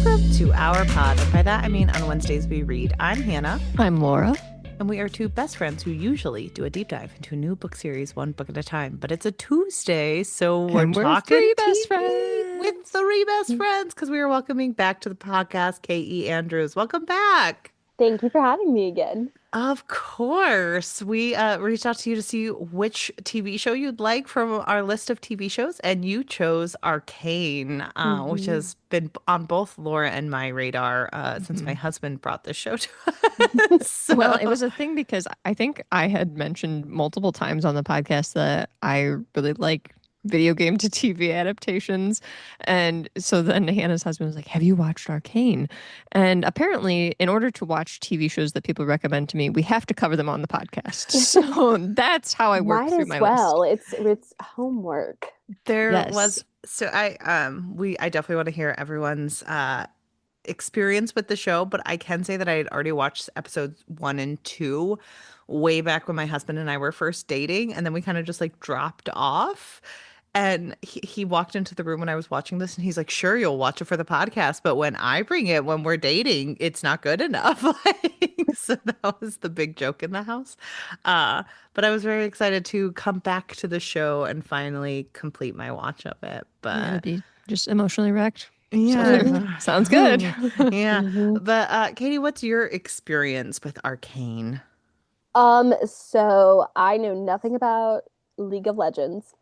Welcome to our pod. And by that, I mean on Wednesdays we read. I'm Hannah. I'm Laura. And we are two best friends who usually do a deep dive into a new book series, one book at a time. But it's a Tuesday, so we're talking three best TV friends. with three best friends because we are welcoming back to the podcast K.E. Andrews. Welcome back. Thank you for having me again. Of course. We reached out to you to see which TV show you'd like from our list of TV shows, and you chose Arcane, which has been on both Laura and my radar since my husband brought this show to us. So- Well, it was a thing because I think I had mentioned multiple times on the podcast that I really like video game to TV adaptations. And so then Hannah's husband was like, have you watched Arcane? And apparently, in order to watch TV shows that people recommend to me, we have to cover them on the podcast. So that's how I work through my list. It's homework. There Yes. was I definitely want to hear everyone's experience with the show, but I can say that I had already watched episodes 1 and 2 way back when my husband and I were first dating, and then we kind of just like dropped off. And he walked into the room when I was watching this and he's like, sure, you'll watch it for the podcast, but when I bring it when we're dating, it's not good enough. So that was the big joke in the house. But I was very excited to come back to the show and finally complete my watch of it. Yeah, But be just emotionally wrecked. yeah. Sounds good. Yeah. Mhm. But Katie, what's your experience with Arcane? So I know nothing about League of Legends.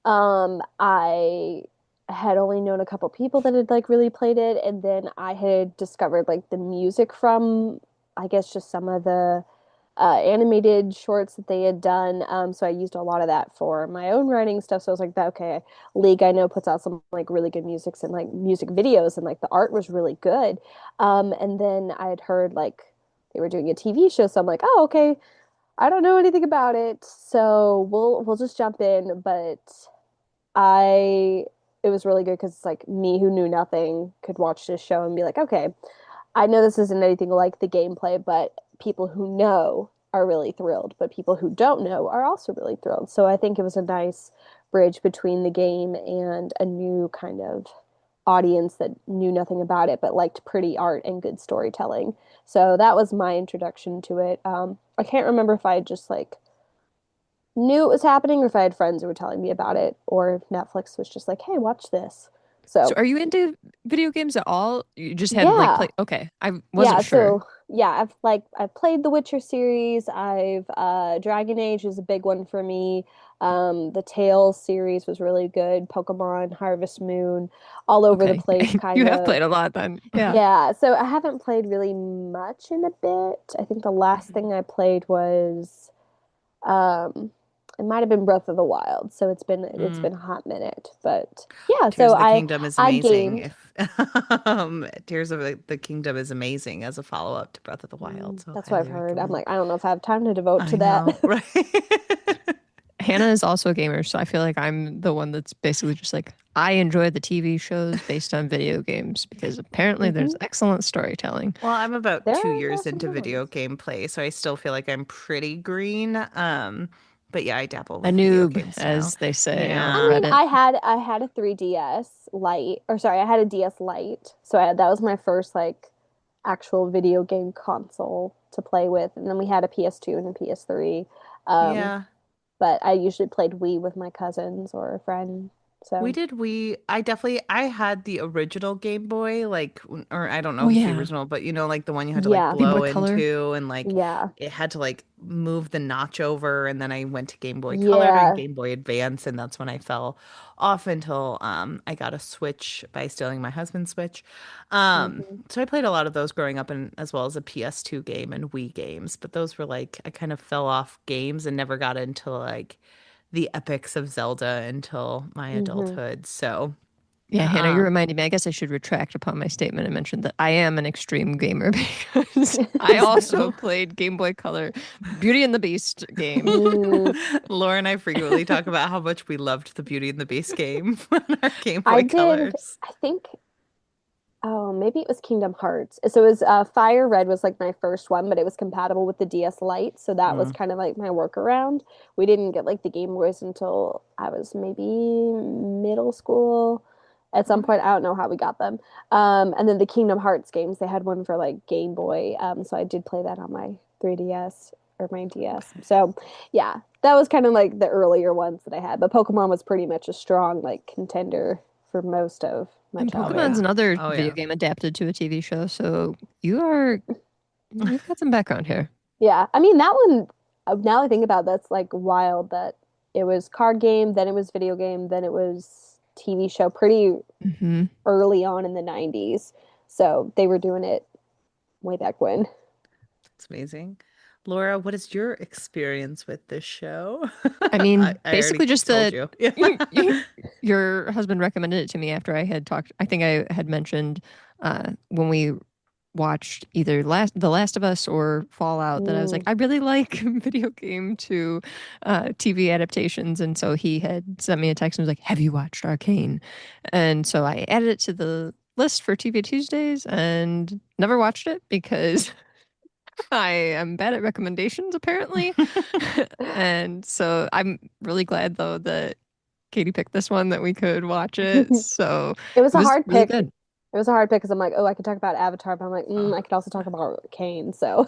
I had only known a couple people that had like really played it, and then I had discovered like the music from, I guess, just some of the animated shorts that they had done. So I used a lot of that for my own writing stuff. So I was like, okay, League I know puts out some like really good musics and like music videos, and like the art was really good. And then I had heard like they were doing a TV show, so I'm like, oh, okay. I don't know anything about it, so we'll just jump in. But I it was really good because it's like me who knew nothing could watch this show and be like, okay, I know this isn't anything like the gameplay, but people who know are really thrilled, but people who don't know are also really thrilled. So I think it was a nice bridge between the game and a new kind of audience that knew nothing about it but liked pretty art and good storytelling. So that was my introduction to it. I can't remember if I just like knew it was happening or if I had friends who were telling me about it or if Netflix was just like, hey, watch this. So So are you into video games at all? You just hadn't like yeah. played. Okay. I wasn't sure. So yeah, I've played the Witcher series. I've Dragon Age is a big one for me. The Tales series was really good. Pokemon, Harvest Moon, all over the Okay. place You kind have of. played a lot then. Yeah. Yeah, so I haven't played really much in a bit. I think the last thing I played was um it might have been Breath of the Wild. So it's Mm. been a hot minute. But yeah, Tears so of the I Kingdom is I amazing. gamed. If Tears of the Kingdom is amazing as a follow-up to Breath of the Wild, so That's what I've highly heard. I'm recommend. like, I don't know if I have time to devote to I know, that. right? Hannah is also a gamer, so I feel like I'm the one that's basically just like, I enjoy the TV shows based on video games because apparently there's hmm excellent storytelling. Well, I'm about There 2 years are some into good video ones. game play, so I still feel like I'm pretty green. But yeah, I dabble A with video noob, games now. as they say on I Yeah. mean, Reddit. I had a 3DS Lite, or sorry, I had a DS Lite. So that was my first like actual video game console to play with, and then we had a PS2 and a PS3. Um, Yeah. but I usually played Wii with my cousins or a friend. We So did I had the original Game Boy, like or I don't know Oh if it's the yeah, original, but you know, like the one you had to like yeah, Game Boy blow Color. into and like yeah, it had to like move the notch over, and then I went to Game Boy Color and yeah. Game Boy Advance, and that's when I fell off until I got a Switch by stealing my husband's Switch. hmm So I played a lot of those growing up, and as well as a PS2 game and Wii games, but those were like I kind of fell off games and never got into like the epics of Zelda until my hmm adulthood. So, Yeah, Hannah, you um, reminded me. I guess I should retract upon my statement and mention that I am an extreme gamer because I also played Game Boy Color Beauty and the Beast game. Mm, Laura and I frequently talk about how much we loved the Beauty and the Beast game on our Game I Boy did. Colors. I think. Oh, maybe it was Kingdom Hearts. So it was Fire Red was like my first one, but it was compatible with the DS Lite, so that was Mm. kind of like my workaround. We didn't get like the Game Boys until I was maybe middle school. at some Wow. point. I don't know how we got them. And then the Kingdom Hearts games, they had one for like Game Boy. So I did play that on my 3DS or my DS. Okay. So yeah, that was kind of like the earlier ones that I had. But Pokemon was pretty much a strong like contender for most of my And Oh Pokemon's yeah. childhood. another Oh video yeah. game adapted to a TV show, so you've got some background here. Yeah, I mean that one. Now I think about it, that's like wild that it was card game, then it was video game, then it was TV show. Pretty Hmm. early on in the 90s. So they were doing it way back when. It's amazing. Laura, what is your experience with this show? I I, mean, I already basically just told that you. Yeah. your husband recommended it to me after I had talked. I think I had mentioned when we watched either The Last of Us or Fallout that I was like, Mm. I really like video game to TV adaptations, and so he had sent me a text and was like, "Have you watched Arcane?" And so I added it to the list for TV Tuesdays and never watched it because I am bad at recommendations, apparently. And so I'm really glad, though, that Katie picked this one that we could watch it. So It was it a was hard really pick. good. It was a hard pick because I'm like, oh, I could talk about Avatar, but I'm like, I Oh, could also talk about Kane. So,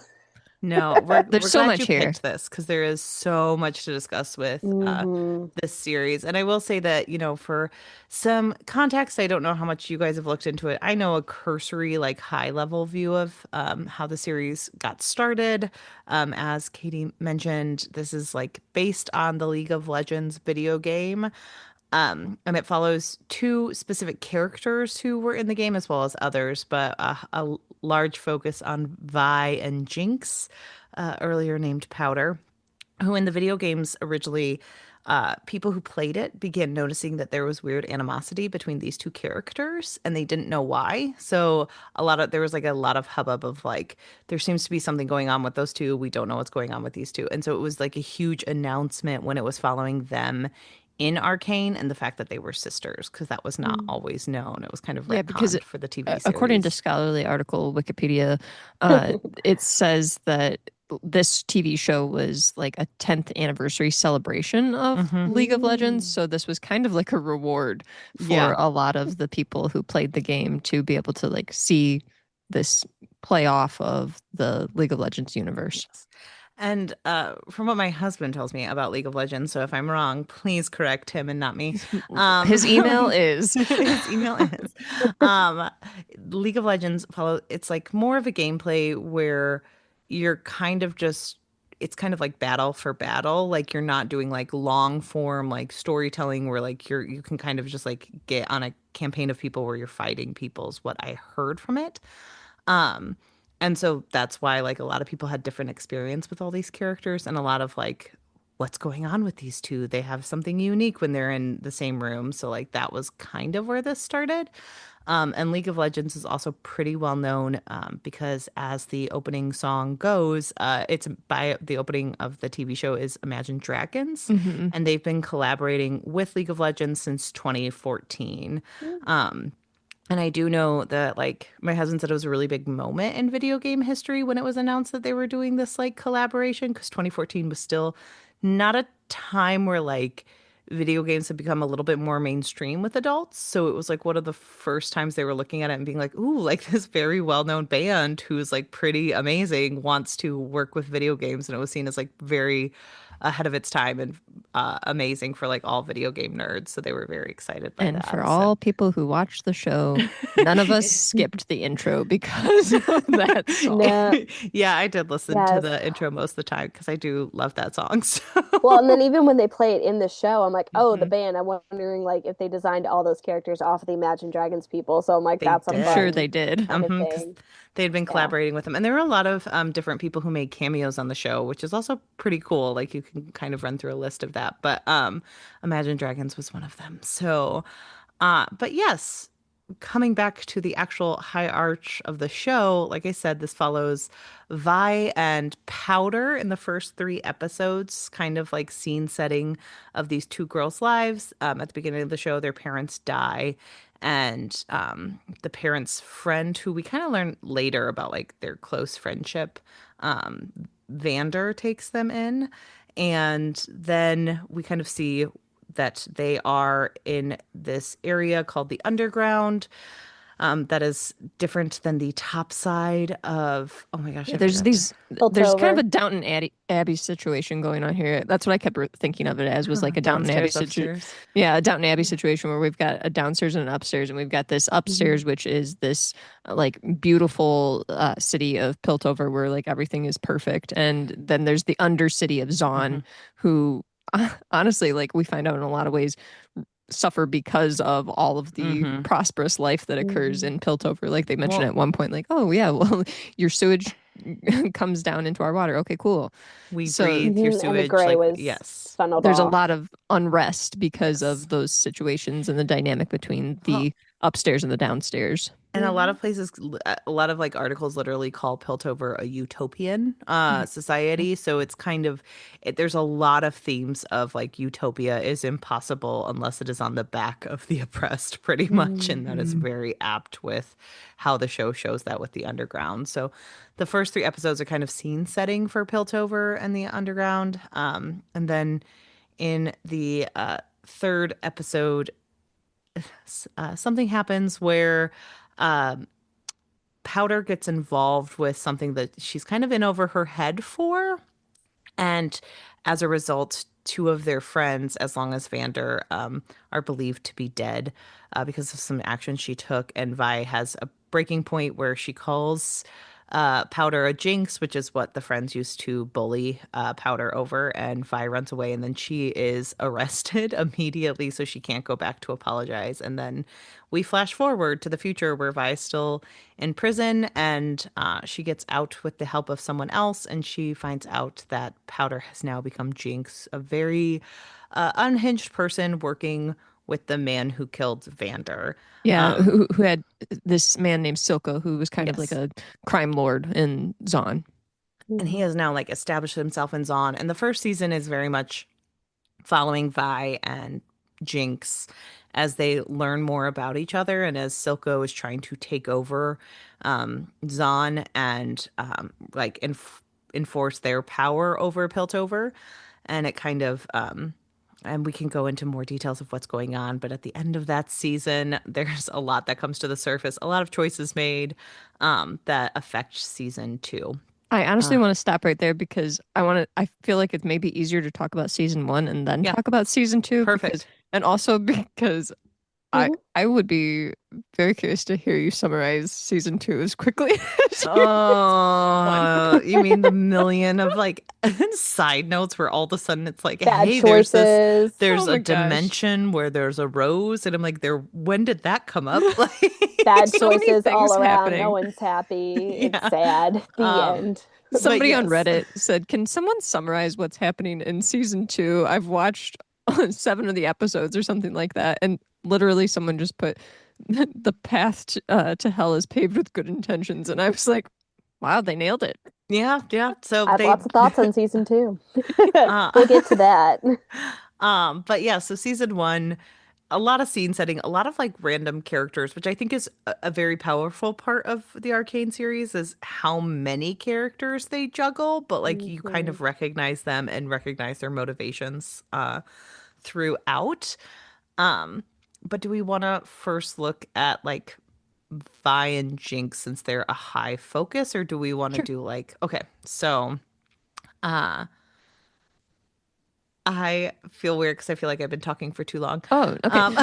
no, There's we're so glad much you here. picked this because there is so much to discuss with hmm this series. And I will say that, for some context, I don't know how much you guys have looked into it. I know a cursory, like high level view of how the series got started. As Katie mentioned, this is like based on the League of Legends video game. And it follows two specific characters who were in the game as well as others, but a large focus on Vi and Jinx, earlier named Powder, who in the video games originally, people who played it began noticing that there was weird animosity between these two characters and they didn't know why. So there was like a lot of hubbub of like, there seems to be something going on with those two. We don't know what's going on with these two. And so it was like a huge announcement when it was following them in Arcane and the fact that they were sisters, because that was not always known. It was kind of Yeah, because retconned for the TV according to series. scholarly article Wikipedia, uh, it says that this TV show was like a 10th anniversary celebration of Hmm. League of Legends. Mm. So this was kind of like a reward for Yeah. a lot of the people who played the game to be able to like see this play off of the League of Legends universe. Yes. And from what my husband tells me about League of Legends, so if I'm wrong, please correct him and not me. His email Like, is his email is um, League of Legends it's like more of a gameplay where you're kind of just it's kind of like battle for battle. Like you're not doing like long form like storytelling where like you can kind of just like get on a campaign of people where you're fighting people is what I heard from it. Um, and so that's why like a lot of people had different experience with all these characters and a lot of like what's going on with these two? They have something unique when they're in the same room. So like that was kind of where this started. And League of Legends is also pretty well known because as the opening song goes, it's by the opening of the TV show is Imagine Dragons, Mhm. and they've been collaborating with League of Legends since 2014. Um, and I do know that like my husband said it was a really big moment in video game history when it was announced that they were doing this like collaboration because 2014 was still not a time where like video games had become a little bit more mainstream with adults. So it was like one of the first times they were looking at it and being like, ooh, like this very well-known band who's like pretty amazing wants to work with video games. And it was seen as like very ahead of its time and amazing for like all video game nerds. So they were very excited by And for that. So all people who watched the show, none of us skipped the intro because of that song. No, yeah, I did listen to yes. the intro most of the time because I do love that song. Well, and So then even when they play it in the show, I'm like, oh, the Mhm. band. I'm wondering like if they designed all those characters off of the Imagine Dragons people. So I'm like, They that's a I'm sure did. they fun did. kind of Because thing. they had been Yeah. collaborating with them. And there were a lot of different people who made cameos on the show, which is also pretty cool. Like you can kind of run through a list of that. But Imagine Dragons was one of them. So but yes, coming back to the actual high arch of the show, like I said, this follows Vi and Powder in the first three episodes, kind of like scene setting of these two girls' lives. At the beginning of the show, their parents die. And the parents' friend, who we kind of learn later about like their close friendship, Vander takes them in. And then we kind of see that they are in this area called the underground, that is different than the top side of, oh my gosh, Yeah, I forgot the. there's kind of a Piltover. Downton Abbey situation going on here. That's what I kept thinking of it as, was like a Downton Abbey Downstairs, situation. upstairs. Yeah, a Downton Abbey situation where we've got a downstairs and an upstairs, and we've got this Mhm. upstairs, which is this like beautiful city of Piltover where like everything is perfect, and then there's the undercity of Hmm. Zaun, who honestly, like we find out in a lot of ways, suffer because of all of the Hmm. prosperous life that occurs Mhm. in Piltover. Like they mention Well, at one point, like, oh yeah, well, your sewage comes down into our water. Okay, cool. we So breathe through Mhm. And the sewage, gray like, was yes, funneled there's a off. lot of unrest because yes. of those situations and the dynamic between Well, the upstairs and the downstairs. and a lot Mhm. of places, a lot of like articles literally call Piltover a utopian society. So it's kind of, there's a lot of themes of like utopia is impossible unless it is on the back of the oppressed, pretty much. And that is Mm. very apt with how the show shows that with the underground. So the first three episodes are kind of scene setting for Piltover and the underground. And then in the third episode, something happens where Powder gets involved with something that she's kind of in over her head for. And as a result, two of their friends, as long as Vander, are believed to be dead because of some action she took. And Vi has a breaking point where she calls Powder a jinx, which is what the friends used to bully Powder over. And Vi runs away, and then she is arrested immediately, so she can't go back to apologize. And then we flash forward to the future where Vi is still in prison, and she gets out with the help of someone else, and she finds out that Powder has now become Jinx, a very unhinged person working with the man who killed Vander. Yeah, Um, who had this man named Silco, who was kind of like yes. a crime lord in Zaun. And he Mhm. has now like established himself in Zaun. And the first season is very much following Vi and Jinx as they learn more about each other and as Silco is trying to take over Zaun and like enforce their power over Piltover. And it kind of and we can go into more details of what's going on, but at the end of that season, there's a lot that comes to the surface, a lot of choices made that affect season two. I honestly Uh, want to stop right there because I feel like it's maybe easier to talk about season one and then yeah, talk about season two because, perfect. and also because Mhm. I would be very curious to hear you summarize season two as quickly as you did one. You mean the million of like side notes where all of a sudden it's like, Bad hey, choices. Oh there's a my gosh. dimension where there's a rose, and I'm like, there, when did that come up? Bad So many choices things all around. No happening. one's happy. It's Yeah. sad. The Um, end. but Somebody on yes. Reddit said, "Can someone summarize what's happening in season two? I've watched seven of the episodes or something like that." And literally, someone just put the path to hell is paved with good intentions, and I was like, "Wow, they nailed it." Yeah, yeah. So I have they lots of thoughts on season two. uh We'll get to that. but yeah, so season one, a lot of scene setting, a lot of like random characters, which I think is a very powerful part of the Arcane series is how many characters they juggle, but like you kind Mhm. of recognize them and recognize their motivations throughout. Um, but do we want to first look at like Vi and Jinx since they're a high focus, or do we want to Sure. do like, okay, so uh I feel weird because I feel like I've been talking for too long. Oh, okay. Um,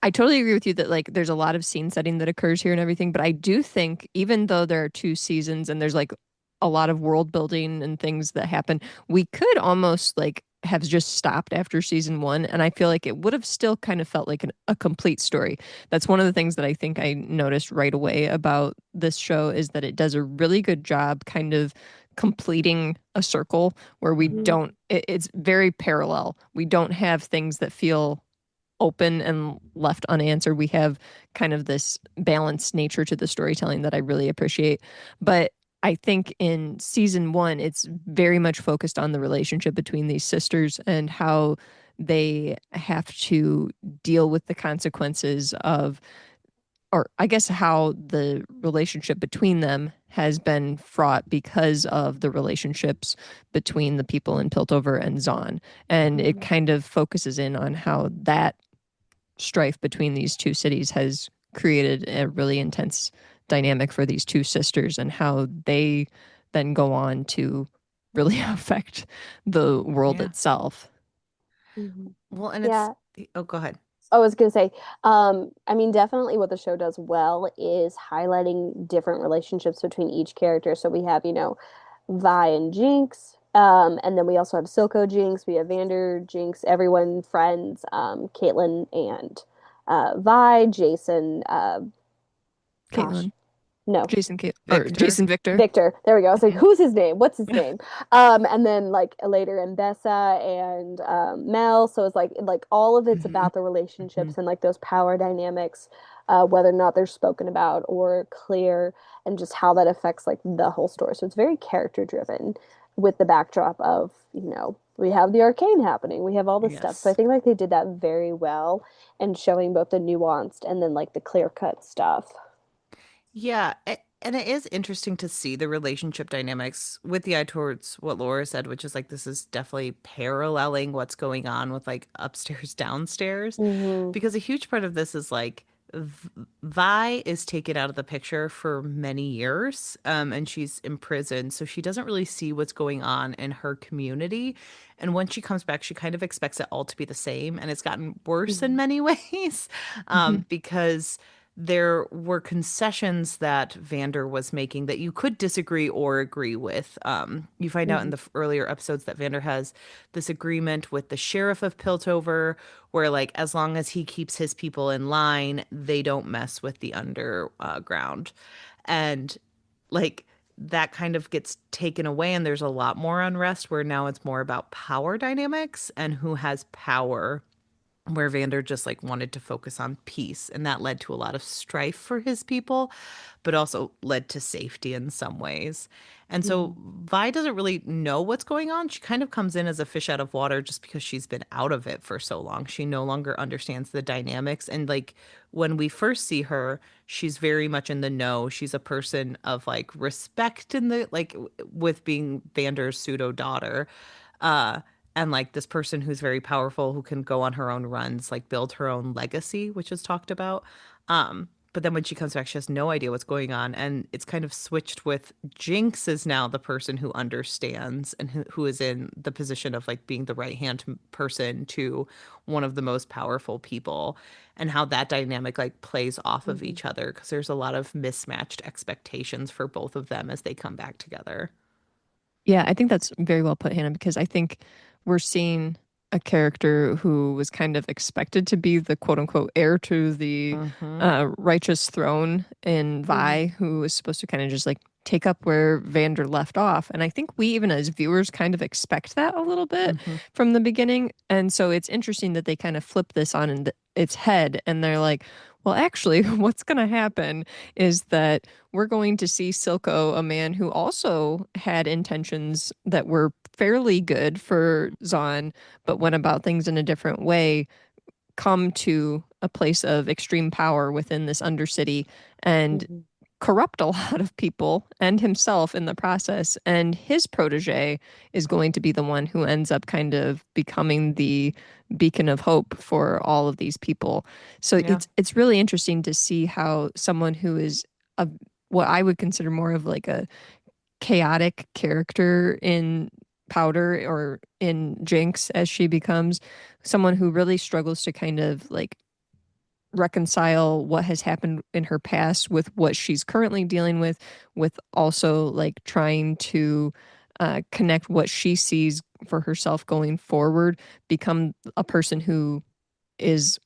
I totally agree with you that like there's a lot of scene setting that occurs here and everything, but I do think even though there are two seasons and there's like a lot of world building and things that happen, we could almost like have just stopped after season one, and I feel like it would have still kind of felt like a complete story. That's one of the things that I think I noticed right away about this show is that it does a really good job kind of completing a circle where we Mhm. don't it's very parallel. We don't have things that feel open and left unanswered. We have kind of this balanced nature to the storytelling that I really appreciate. But I think in season one, it's very much focused on the relationship between these sisters and how they have to deal with the consequences of or I guess how the relationship between them has been fraught because of the relationships between the people in Piltover and Zon. And it Mhm. kind of focuses in on how that strife between these two cities has created a really intense dynamic for these two sisters and how they then go on to really affect the world Yeah. itself. Mhm. Well, and it's Yeah. oh, go ahead. I was gonna say, I mean, definitely what the show does well is highlighting different relationships between each character. So we have, Vi and Jinx, and then we also have Silco Jinx, we have Vander Jinx, everyone friends, Caitlyn and Vi, Jason, gosh, Caitlin, no, Jason, or Victor. Jason Victor. Victor. There we go. I was like, Yeah. who's his name? What's his name? And then like later Mbessa and Mel. So it's like all of it's Hmm. about the Hmm. relationships and like those power dynamics, whether or not they're spoken about or clear, and just how that affects like the whole story. So it's very character driven with the backdrop of, we have the arcane happening, we have all this stuff. So I Yes. think like they did that very well and showing both the nuanced and then like the clear cut stuff. Yeah, and it is interesting to see the relationship dynamics with the eye towards what Laura said, which is like this is definitely paralleling what's going on with like upstairs, downstairs, Hmm. because a huge part of this is like Vi is taken out of the picture for many years, and she's imprisoned, so she doesn't really see what's going on in her community. And when she comes back, she kind of expects it all to be the same, and it's gotten worse in Hmm. many ways, Hmm. because there were concessions that Vander was making that you could disagree or agree with. You find out in Hmm. the earlier episodes that Vander has this agreement with the sheriff of Piltover, where like as long as he keeps his people in line, they don't mess with the underground, and like that kind of gets taken away, and there's a lot more unrest where now it's more about power dynamics and who has power, where Vander just like wanted to focus on peace, and that led to a lot of strife for his people, but also led to safety in some ways. And so Hmm. Vi doesn't really know what's going on. She kind of comes in as a fish out of water just because she's been out of it for so long. She no longer understands the dynamics. And like when we first see her, she's very much in the know. She's a person of like respect in the like with being Vander's pseudo daughter. Uh, and like this person who's very powerful who can go on her own runs, like build her own legacy, which is talked about. But then when she comes back, she has no idea what's going on, and it's kind of switched with Jinx is now the person who understands and who is in the position of like being the right hand person to one of the most powerful people, and how that dynamic like plays off of Hmm. each other because there's a lot of mismatched expectations for both of them as they come back together. Yeah, I think that's very well put, Hannah, because I think we're seeing a character who was kind of expected to be the quote unquote heir to the Mm-hmm. righteous throne in Hmm. Vi, who was supposed to kind of just like take up where Vander left off. And I think we, even as viewers, kind of expect that a little bit Mm-hmm. from the beginning. And so it's interesting that they kind of flip this on its head and they're like, well, actually, what's going to happen is that we're going to see Silco, a man who also had intentions that were fairly good for Zon, but went about things in a different way, come to a place of extreme power within this undercity and Hmm. corrupt a lot of people and himself in the process. And his protege is going to be the one who ends up kind of becoming the beacon of hope for all of these people. So Yeah. it's really interesting to see how someone who is a what I would consider more of like a chaotic character in Powder or in Jinx as she becomes someone who really struggles to kind of like reconcile what has happened in her past with what she's currently dealing with also like trying to connect what she sees for herself going forward, become a person who is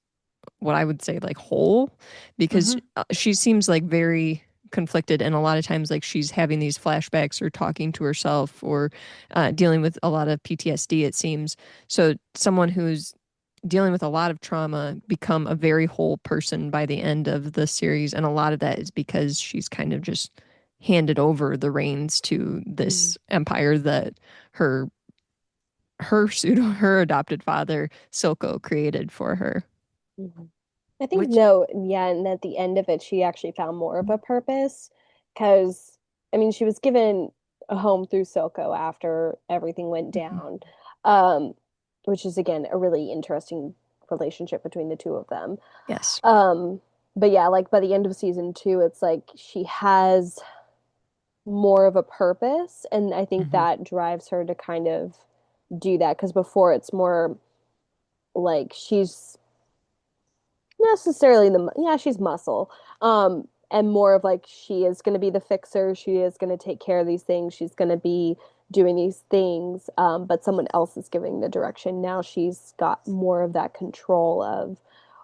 what I would say like whole, because Mm-hmm. she seems like very conflicted, and a lot of times like she's having these flashbacks or talking to herself or dealing with a lot of PTSD, it seems. So someone who's dealing with a lot of trauma become a very whole person by the end of the series, and a lot of that is because she's kind of just handed over the reins to Hmm. this empire that her her adopted father Silco created for her. Hmm. I think which no, yeah, and at the end of it, she actually found more of a purpose because, I mean, she was given a home through Silco after everything went Mhm. down, um, which is again a really interesting relationship between the two of them. Yes. Um, but yeah, like by the end of season two, it's like she has more of a purpose, and I think Mhm. that drives her to kind of do that because before it's more like she's necessarily the yeah she's muscle and more of like she is going to be the fixer, she is going to take care of these things, she's going to be doing these things, but someone else is giving the direction. Now she's got more of that control of,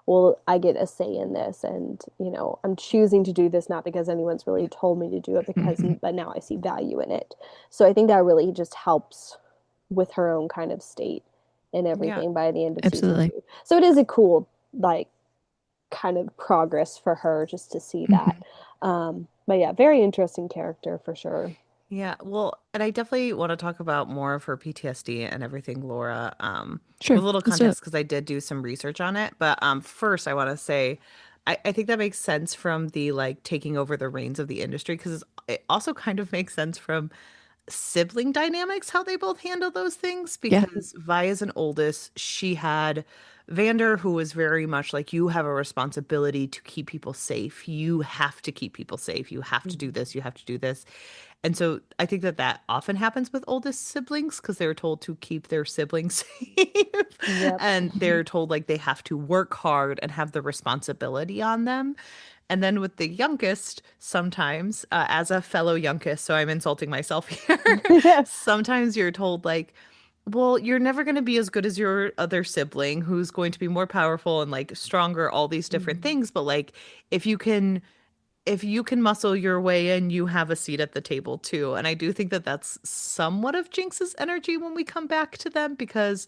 well, I get a say in this, and I'm choosing to do this not because anyone's really told me to do it, because but now I see value in it. So I think that really just helps with her own kind of state and Yeah. everything by the end of season Absolutely. two. So it is a cool like kind of progress for her just to see that. But yeah, very interesting character for sure. Yeah, well, and I definitely want to talk about more of her PTSD and everything, Laura. Sure. With a little Let's do it. context because I did do some research on it. But first, I want to say, I think that makes sense from the like taking over the reins of the industry because it also kind of makes sense from sibling dynamics, how they both handle those things. Yeah. Because Vi is an oldest, she had Vander, who was very much like, you have a responsibility to keep people safe. You have to keep people safe. You have to do Mhm. this. You have to do this. And so I think that that often happens with oldest siblings because they're told to keep their siblings safe. Yep. And they're told like they have to work hard and have the responsibility on them. And then with the youngest, sometimes, as a fellow youngest, so I'm insulting myself here, Yeah. sometimes you're told, like, well, you're never going to be as good as your other sibling who's going to be more powerful and like stronger, all these different Mhm. things. But like, if you can if you can muscle your way in, you have a seat at the table too. And I do think that that's somewhat of Jinx's energy when we come back to them because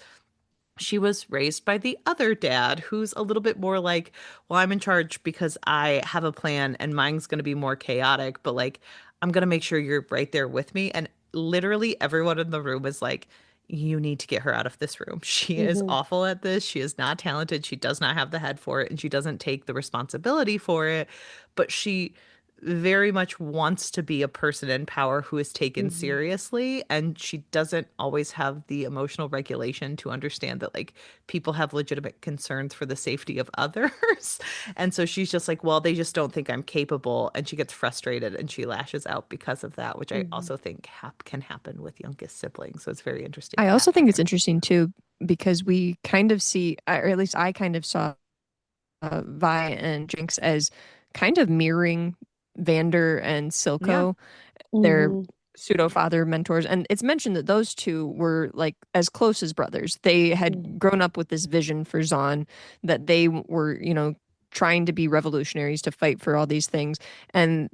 she was raised by the other dad who's a little bit more like, well, I'm in charge because I have a plan and mine's going to be more chaotic, but like, I'm going to make sure you're right there with me. And literally everyone in the room is like, you need to get her out of this room. She is Mhm. awful at this. She is not talented. She does not have the head for it and she doesn't take the responsibility for it. But she very much wants to be a person in power who is taken Mhm. seriously, and she doesn't always have the emotional regulation to understand that like people have legitimate concerns for the safety of others. And so she's just like, well, they just don't think I'm capable, and she gets frustrated and she lashes out because of that, which I Mhm. also think can happen with youngest siblings. So it's very interesting I with that also think it's pattern. interesting too because we kind of see, or at least I kind of saw Vi and Jinx as kind of mirroring Vander and Yeah. Silco, their Mhm. pseudo father mentors. And it's mentioned that those two were like as close as brothers. They had Mhm. grown up with this vision for Zahn that they were, trying to be revolutionaries to fight for all these things. And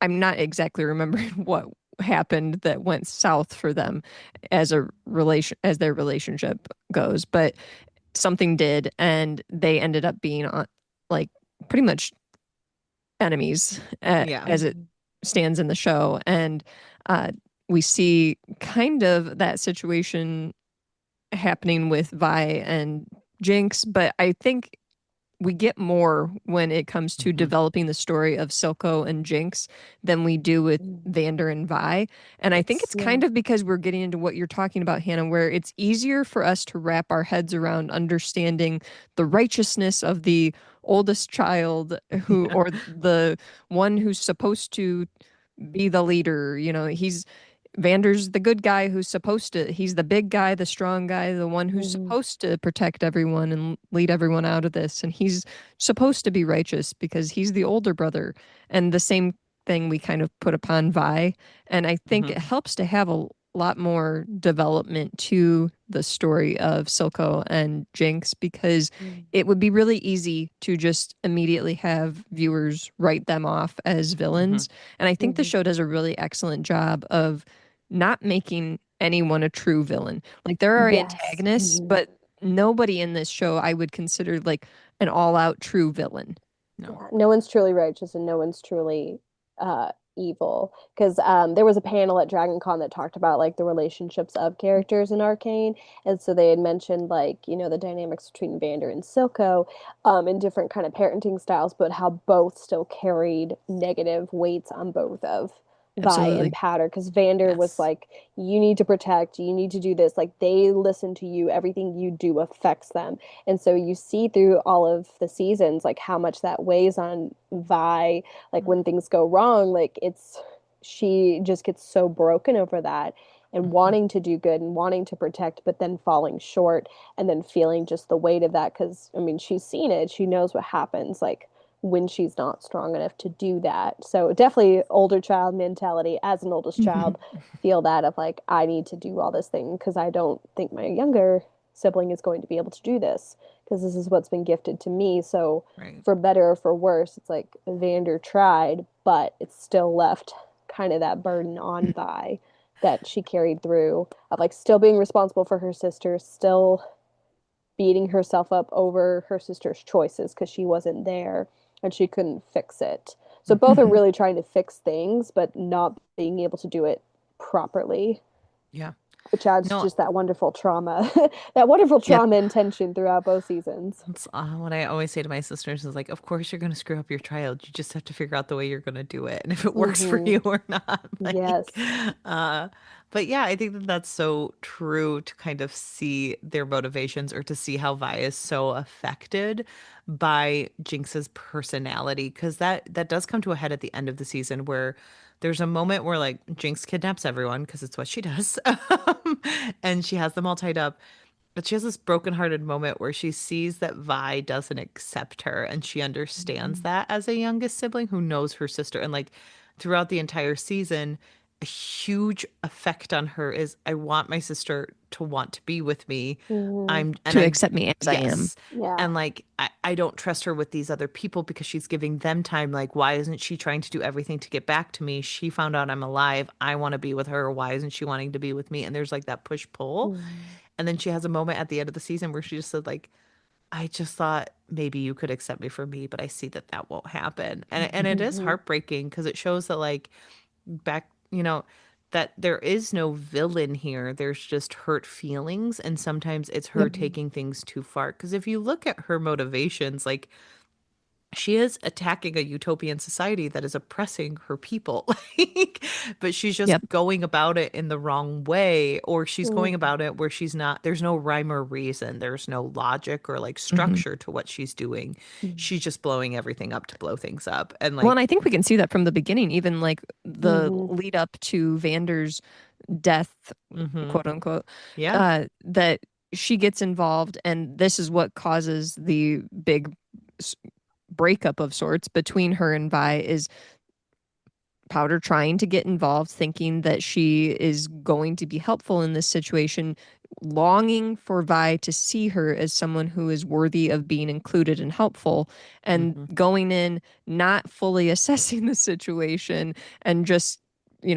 I'm not exactly remembering what happened that went south for them as their relationship goes, but something did, and they ended up being on like pretty much enemies Yeah. as it Mhm. stands in the show. And uh, we see kind of that situation happening with Vi and Jinx, but I think we get more when it comes to Hmm. developing the story of Silco and Jinx than we do with Mhm. Vander and Vi. And I think Yes. it's Yeah. kind of because we're getting into what you're talking about, Hannah, where it's easier for us to wrap our heads around understanding the righteousness of the oldest child who, Yeah. or the one who's supposed to be the leader. He's Vander's the good guy who's supposed to, he's the big guy, the strong guy, the one who's Mhm. supposed to protect everyone and lead everyone out of this. And he's supposed to be righteous because he's the older brother. And the same thing we kind of put upon Vi. And I think Hmm. it helps to have a lot more development to the story of Silco and Jinx because Mhm. it would be really easy to just immediately have viewers write them off as Hmm. villains. And I think the Mhm. show does a really excellent job of not making anyone a true villain. Like there are Yes. antagonists, Mhm. but nobody in this show I would consider like an all-out true villain. No. Yeah, no one's truly righteous and no one's truly evil. Because there was a panel at Dragon Con that talked about like the relationships of characters in Arcane, and so they had mentioned like the dynamics between Vander and Silco, in different kind of parenting styles, but how both still carried negative weights on both of Vi and Absolutely. Powder. Because Vander was Yes. like, you need to protect, you need to do this. Like they listen to you, everything you do affects them. And so you see through all of the seasons like how much that weighs on Vi, like when things go wrong, like she just gets so broken over that and Mhm. wanting to do good and wanting to protect, but then falling short and then feeling just the weight of that. Because I mean, she's seen it, she knows what happens like when she's not strong enough to do that. So definitely older child mentality. As an oldest Hmm. child, feel that of like, I need to do all this thing because I don't think my younger sibling is going to be able to do this because this is what's been gifted to me. So Right. for better or for worse, it's like Vander tried, but it's still left kind of that burden on Vi that she carried through of like still being responsible for her sister, still beating herself up over her sister's choices because she wasn't there and she couldn't fix it. So both Mhm. are Hmm. really trying to fix things, but not being able to do it properly, Yeah. which adds No, just that wonderful trauma, that wonderful Yep. trauma and tension throughout both seasons. that's what I always say to my sisters is like, of course you're going to screw up your child. You just have to figure out the way you're going to do it and if it works for Mm-hmm. you or not. Like, Yes. uh, but yeah, I think that that's so true to kind of see their motivations or to see how Vi is so affected by Jinx's personality because that does come to a head at the end of the season where there's a moment where like Jinx kidnaps everyone because it's what she does, and she has them all tied up. But she has this brokenhearted moment where she sees that Vi doesn't accept her and she understands Mhm. that as a youngest sibling who knows her sister. And like throughout the entire season, a huge effect on her is I want my sister to want to be with me. Mhm. To accept me as I am. Yes. Yeah. And like I don't trust her with these other people because she's giving them time. Like, why isn't she trying to do everything to get back to me? She found out I'm alive. I want to be with her. Why isn't she wanting to be with me? And there's like that push pull. Mhm. And then she has a moment at the end of the season where she just said, like, I just thought maybe you could accept me for me, but I see that that won't happen. And it is Mhm. heartbreaking because it shows that like back, that there is no villain here. There's just hurt feelings, and sometimes it's her Yep. Mhm. taking things too far. Because if you look at her motivations, like she is attacking a utopian society that is oppressing her people. Like, but she's just Yep. going about it in the wrong way, or she's going Mhm. about it where she's not, there's no rhyme or reason, there's no logic or like Hmm. structure to what she's doing. Mhm. She's just blowing everything up to blow things up. And Well, and like, I think we can see that from the beginning, even like the Mhm. lead up to Vander's death, mm-hmm. quote unquote, Yeah. that she gets involved, and this is what causes the big s- breakup of sorts between her and Vi is Powder trying to get involved, thinking that she is going to be helpful in this situation, longing for Vi to see her as someone who is worthy of being included and helpful, and Mm-hmm. going in not fully assessing the situation and just,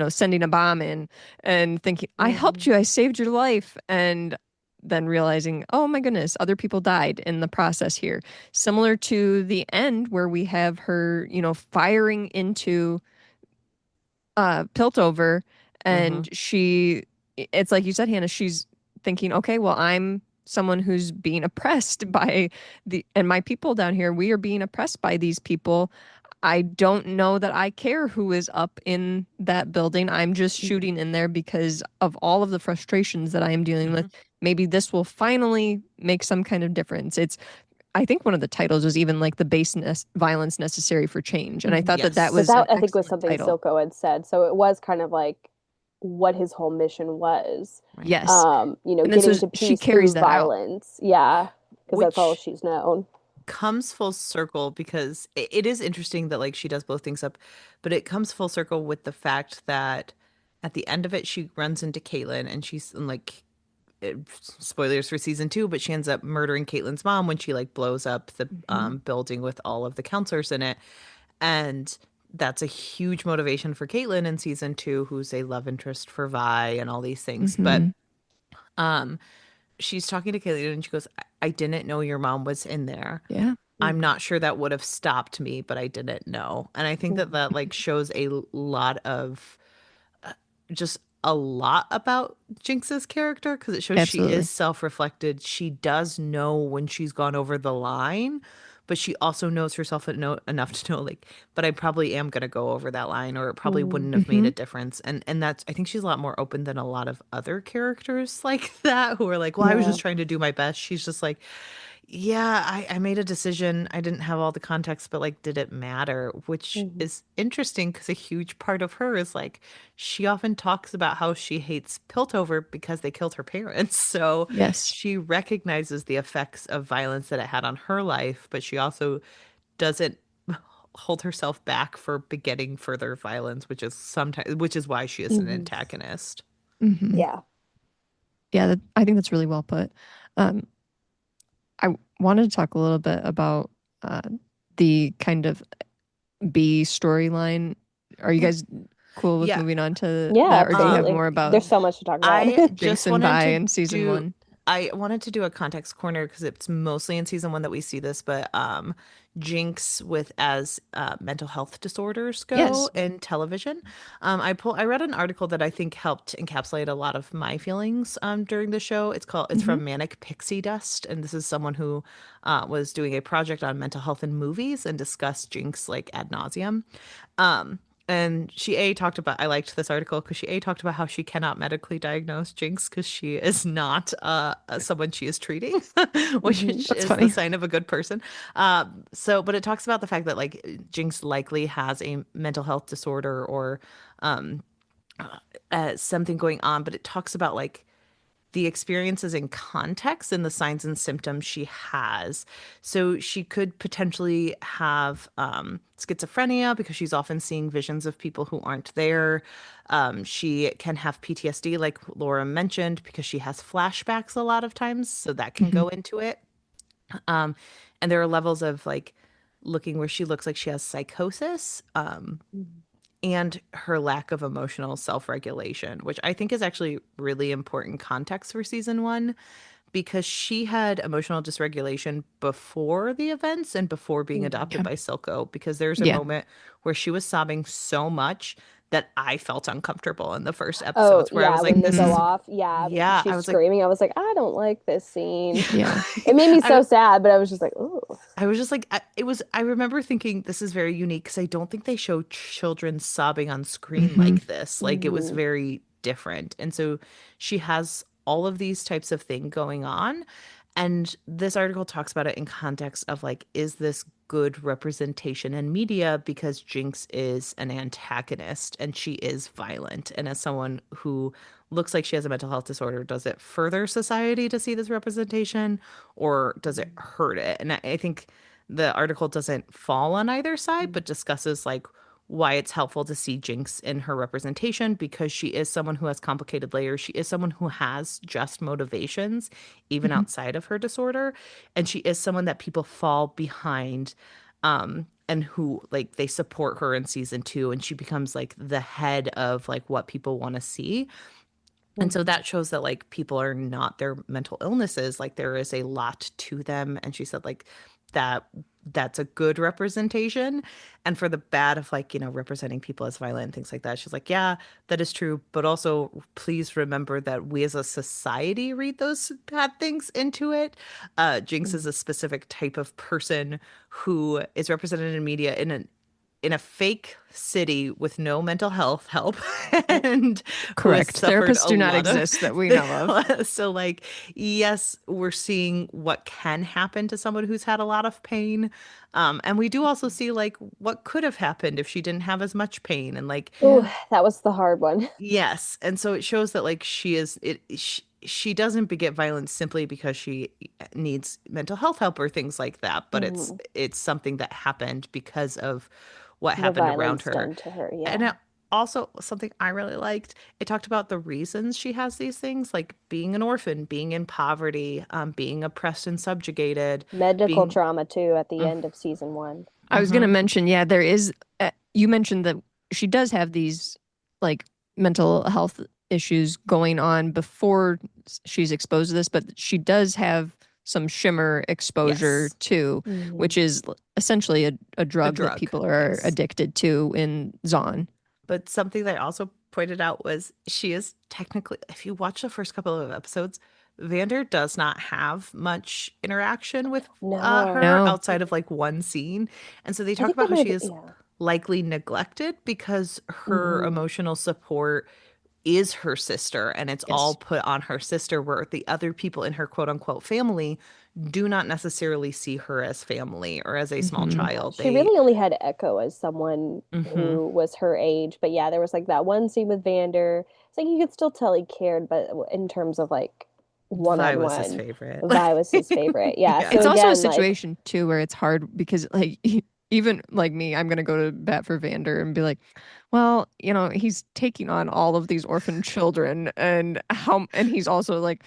sending a bomb in and thinking, I helped Mhm. you, I saved your life. And then realizing, oh my goodness, other people died in the process here. Similar to the end where we have her, firing into Piltover, Mm-hmm. and it's like you said, Hannah, she's thinking, okay, well, I'm someone who's being oppressed by and my people down here, we are being oppressed by these people. I don't know that I care who is up in that building. I'm just Mhm. shooting in there because of all of the frustrations that I am dealing Mm-hmm. with. Maybe this will finally make some kind of difference. I think one of the titles was even like the baseness, violence necessary for change. And I Mhm. thought that that Because Yes. was an that I think was excellent something title. Silco had said. So it was kind of like what his whole mission was. Right. Yes. And then so Getting to she peace carries through that out. violence. Yeah, because that's all Which she's known. comes full circle because it is interesting that like she does blow things up, but it comes full circle with the fact that at the end of it she runs into Caitlyn and she's and, like spoilers for season two, but she ends up murdering Caitlyn's mom when she like blows up the Hmm. building with all of the counselors in it. And that's a huge motivation for Caitlyn in season two, who's a love interest for Vi and all these things. But Hmm. um she's talking to Caitlyn and she goes, I didn't know your mom was in there. Yeah. I'm Mhm. not sure that would have stopped me, but I didn't know. And I think that Mhm. that like shows a lot of just a lot about Jinx's character because it shows she is Absolutely. self-reflected. She does know when she's gone over the line, but she also knows herself enough to know like, but I probably am gonna go over that line, or it probably Mhm. wouldn't have made a Hmm. difference. And that's I think she's a lot more open than a lot of other characters like that who are like, well, I was Yeah. just trying to do my best. She's just like, yeah, I made a decision. I didn't have all the context, but like, did it matter? Which Mhm. is interesting because a huge part of her is like, she often talks about how she hates Piltover because they killed her parents. So Yes. she recognizes the effects of violence that it had on her life, but she also doesn't hold herself back for begetting further violence, which is why she is an Mhm. antagonist. Hmm. Yeah. Yeah, I think that's really well put. Um, I wanted to talk a little bit about uh, the kind of B storyline. Are you Mm, guys cool with yeah. moving on to Yeah, that, or do you have absolutely. more about There's so much to talk about. I Jinx just and wanted Vi to in season do one? I wanted to do a context corner because it's mostly in season one that we see this, but Jinx with as mental health disorders go Yes. in television. I read an article that I think helped encapsulate a lot of my feelings during the show. It's Hmm. from Manic Pixie Dust, and this is someone who was doing a project on mental health in movies and discussed Jinx like ad nauseum. Um, and she talked about, I liked this article because she talked about how she cannot medically diagnose Jinx because she is not someone she is treating, Mhm. which That's is the funny. sign of a good person. But it talks about the fact that like Jinx likely has a mental health disorder or um, something going on, but it talks about like the experiences in context and the signs and symptoms she has. So she could potentially have schizophrenia because she's often seeing visions of people who aren't there. She can have PTSD, like Laura mentioned, because she has flashbacks a lot of times. So that can Hmm. go into it. Um, and there are levels of like looking where she looks like she has psychosis. Mhm. And her lack of emotional self regulation, which I think is actually really important context for season one because she had emotional dysregulation before the events and before being Mhm. adopted Okay. by Silco. Because there's a Yeah. moment where she was sobbing so much that I felt uncomfortable in the first Oh, episodes where I yeah, was when like, they this go Hmm. is, off. Yeah, yeah, I she's was like, screaming. I was like, I don't like this scene. Yeah. It made me so I, sad, but I was just like, oh. I was just like, I remember thinking this is very unique because I don't think they show children sobbing on screen Hmm. like this. Like it was Hmm. very different. And so she has all of these types of thing going on. And this article talks about it in context of like, is this good representation in media? Because Jinx is an antagonist and she is violent. And as someone who looks like she has a mental health disorder, does it further society to see this representation or does it hurt it? And I think the article doesn't fall on either side, but discusses like why it's helpful to see Jinx in her representation because she is someone who has complicated layers. She is someone who has just motivations, even Hmm. outside of her disorder. And she is someone that people fall behind and who like they support her in season two and she becomes like the head of like what people want to see. And so Hmm. that shows that like people are not their mental illnesses, like there is a lot to them. And she said like that that's a good representation. And for the bad of like, representing people as violent and things like that, she's like, yeah, that is true. But also please remember that we as a society read those bad things into it. Jinx is a specific type of person who is represented in media in a fake city with no mental health help and who has Correct. suffered Therapists a do not lot of exist that we know of. so like yes we're seeing what can happen to someone who's had a lot of pain and we do also see like what could have happened if she didn't have as much pain and like Oh, Yeah. that was the hard one. yes and so it shows that like she doesn't beget violence simply because she needs mental health help or things like that but it's Hmm. it's something that happened because of what The happened around violence her. done to her, And yeah. it also something I really liked, it talked about the reasons she has these things, like being an orphan, being in poverty, being oppressed and subjugated, Medical being trauma too at the mm, end of season one. I was going to mhm, mention, yeah, there is, you mentioned that she does have these like mental health issues going on before she's exposed to this, but she does have some shimmer exposure Yes, too, Mhm. which is essentially a a drug that drug. people are Yes. addicted to in Zaun. But something that I also pointed out was she is technically, if you watch the first couple of episodes, Vander does not have much interaction with No. her No. outside of like one scene. And so they I talk think about that how might she be, is yeah. likely neglected because her Hmm. emotional support is her sister and it's all Yes. put on her sister, where the other people in her quote unquote family do not necessarily see her as family or as a small Hmm. Yeah, child. she They, really only had Echo as someone hmm who was her age. But yeah, there was like that one scene with Vander. It's like you could still tell he cared, but in terms of like Vi was his one-on-one, favorite. Vi was his favorite. Yeah. Yeah. So It's also a again, like, situation too where it's hard because like even like me, I'm gonna go to bat for Vander and be like, well, he's taking on all of these orphan children and he's also like,